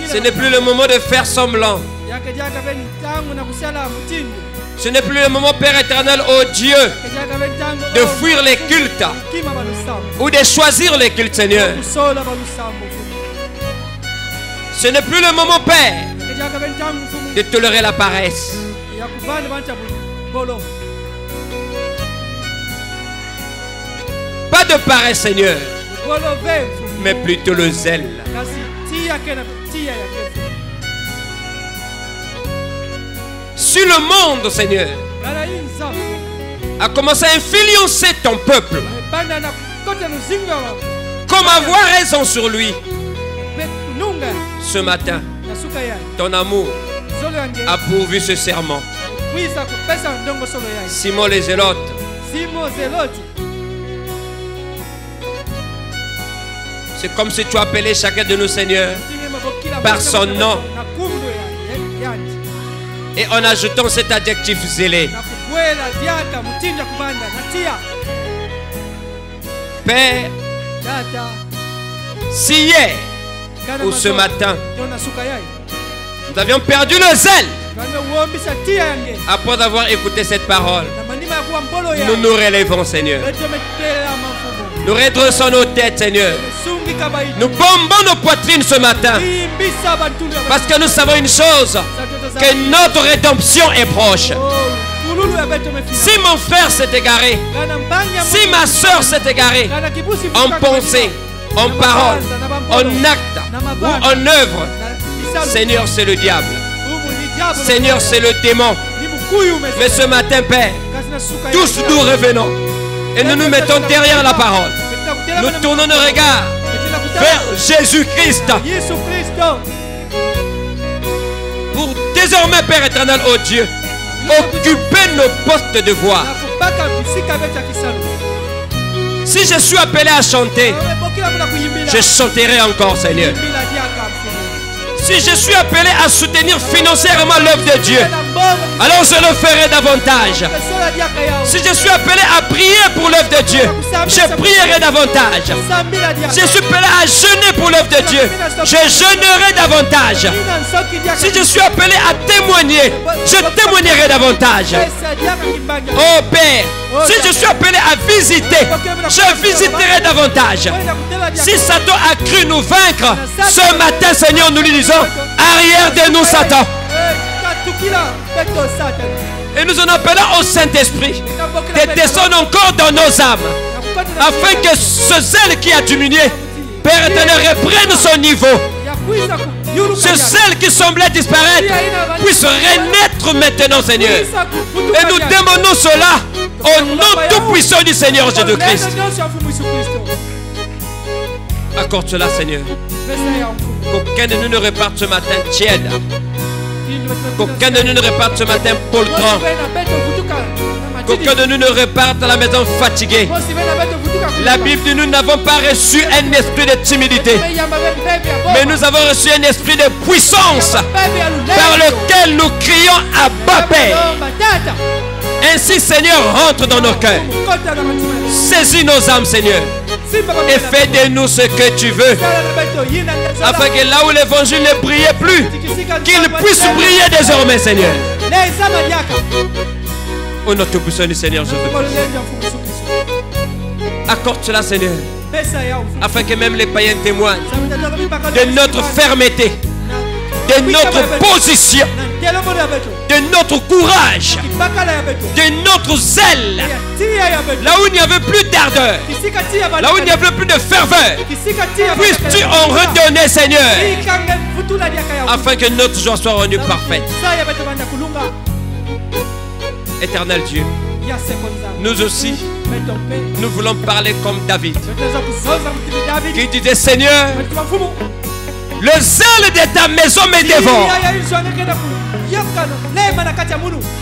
Ce n'est plus le moment de faire semblant. Ce n'est plus le moment, Père éternel, oh Dieu, de fuir les cultes ou de choisir les cultes, Seigneur. Ce n'est plus le moment, Père, de tolérer la paresse. Pas de paresse, Seigneur, mais plutôt le zèle. Si le monde, Seigneur, a commencé à influencer ton peuple, comme avoir raison sur lui, ce matin, ton amour a pourvu ce serment. Simon les Zélotes, c'est comme si tu appelais chacun de nous, Seigneur, par son nom, et en ajoutant cet adjectif zélé. Père, si hier ou ce matin nous avions perdu le zèle après avoir écouté cette parole, nous nous relevons, Seigneur. Nous redressons nos têtes, Seigneur. Nous bombons nos poitrines ce matin. Parce que nous savons une chose, que notre rédemption est proche. Si mon frère s'est égaré, si ma soeur s'est égarée, en pensée, en parole, en acte ou en œuvre, Seigneur, c'est le diable. Seigneur, c'est le démon. Mais ce matin, Père, tous nous revenons et nous nous mettons derrière la parole. Nous tournons nos regards vers Jésus-Christ. Pour désormais, Père éternel, oh Dieu, occuper nos postes de voix. Si je suis appelé à chanter, je chanterai encore, Seigneur. Si je suis appelé à soutenir financièrement l'œuvre de Dieu, alors je le ferai davantage. Si je suis appelé à prier pour l'œuvre de Dieu, je prierai davantage. Si je suis appelé à jeûner pour l'œuvre de Dieu, je jeûnerai davantage. Si je suis appelé à témoigner, je témoignerai davantage. Oh Père, si je suis appelé à visiter, je visiterai davantage. Si Satan a cru nous vaincre, ce matin, Seigneur, nous lui disons, arrière de nous, Satan. Et nous en appelons au Saint-Esprit de descendre encore dans nos âmes, afin que ce zèle qui a diminué, Père éternel, reprenne son niveau. Ce zèle qui semblait disparaître puisse renaître maintenant, Seigneur. Et nous demandons cela au nom tout-puissant du Seigneur Jésus-Christ. Accorde cela, Seigneur. Qu'aucun de nous ne reparte ce matin tiède. Qu'aucun de nous ne reparte ce matin poltron. Qu'aucun de nous ne reparte à la maison fatigué. La Bible dit, nous n'avons pas reçu un esprit de timidité, mais nous avons reçu un esprit de puissance par lequel nous crions à Abba Père. Ainsi, Seigneur, rentre dans nos cœurs. Saisis nos âmes, Seigneur, et fais de nous ce que tu veux, afin que là où l'évangile ne brillait plus, qu'il puisse briller désormais, Seigneur. Au nom tout-puissant du Seigneur Jésus-Christ. Accorde cela, Seigneur, afin que même les païens témoignent de notre fermeté, de notre position, de notre courage, de notre zèle, là où il n'y avait plus d'ardeur, là où il n'y avait plus de ferveur, puisses-tu en redonner, Seigneur, afin que notre joie soit rendue parfaite. Éternel Dieu, nous aussi, nous voulons parler comme David, qui disait: Seigneur, le zèle de ta maison me dévore.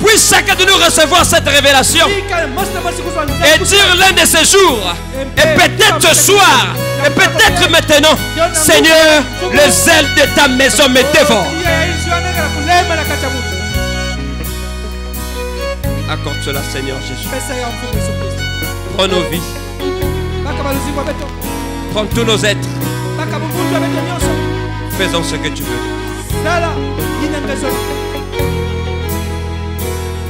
Puisse chacun de nous recevoir cette révélation et dire l'un de ces jours, et peut-être ce soir, et peut-être maintenant: Seigneur, le zèle de ta maison me dévore. Accorde cela, Seigneur Jésus. Prends nos vies, prends tous nos êtres. Faisons ce que tu veux.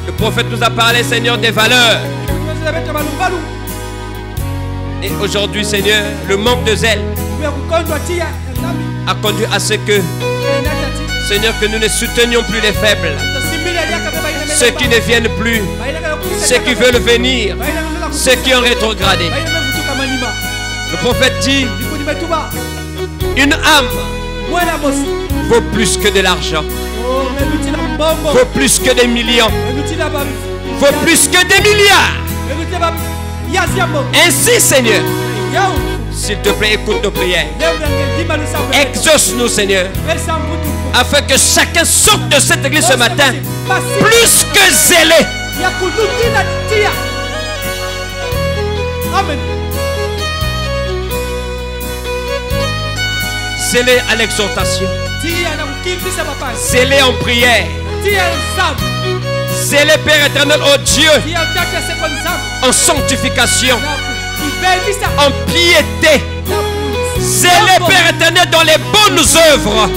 Le prophète nous a parlé, Seigneur, des valeurs. Et aujourd'hui, Seigneur, le manque de zèle a conduit à ce que, Seigneur, que nous ne soutenions plus les faibles, ceux qui ne viennent plus, ceux qui veulent venir, ceux qui ont rétrogradé. Le prophète dit: une âme vaut plus que de l'argent, vaut plus que des millions, vaut plus que des milliards. Ainsi, Seigneur, s'il te plaît, écoute nos prières. Exauce-nous, Seigneur, afin que chacun sorte de cette église ce matin plus que zélé. Amen. Zélé à l'exhortation, zélé en prière, zélé, Père éternel, oh Dieu, en sanctification, en piété, zélé, Père éternel, dans les bonnes œuvres,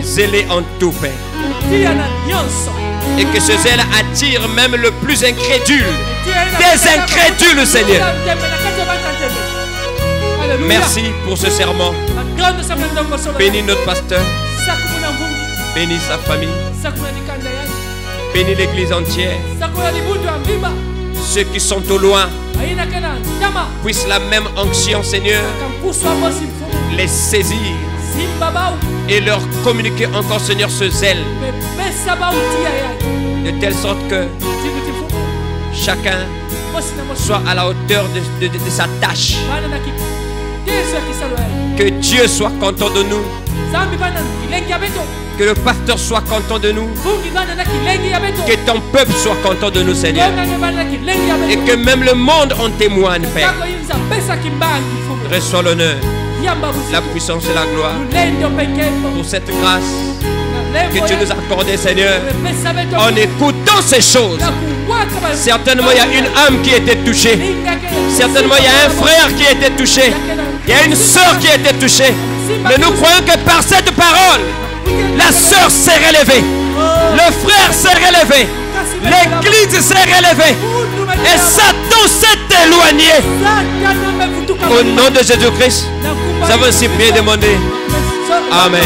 zélé en tout, Père. Et que ce zèle attire même le plus incrédule des incrédules, Seigneur. Merci pour ce serment. Bénis notre pasteur, bénis sa famille, bénis l'église entière. Ceux qui sont au loin puissent la même onction, Seigneur, les saisir et leur communiquer encore, Seigneur, ce zèle, de telle sorte que chacun soit à la hauteur de sa tâche. Que Dieu soit content de nous, que le pasteur soit content de nous, que ton peuple soit content de nous, Seigneur, et que même le monde en témoigne, Père. Reçois l'honneur, la puissance et la gloire pour cette grâce que tu nous as accordée, Seigneur, en écoutant ces choses. Certainement il y a une âme qui a été touchée, certainement il y a un frère qui a été touché, il y a une sœur qui a été touchée, mais nous croyons que par cette parole la sœur s'est relevée, le frère s'est relevé, l'église s'est relevée et Satan s'est éloigné. Au nom de Jésus-Christ, nous avons ainsi prié et demandé. Amen.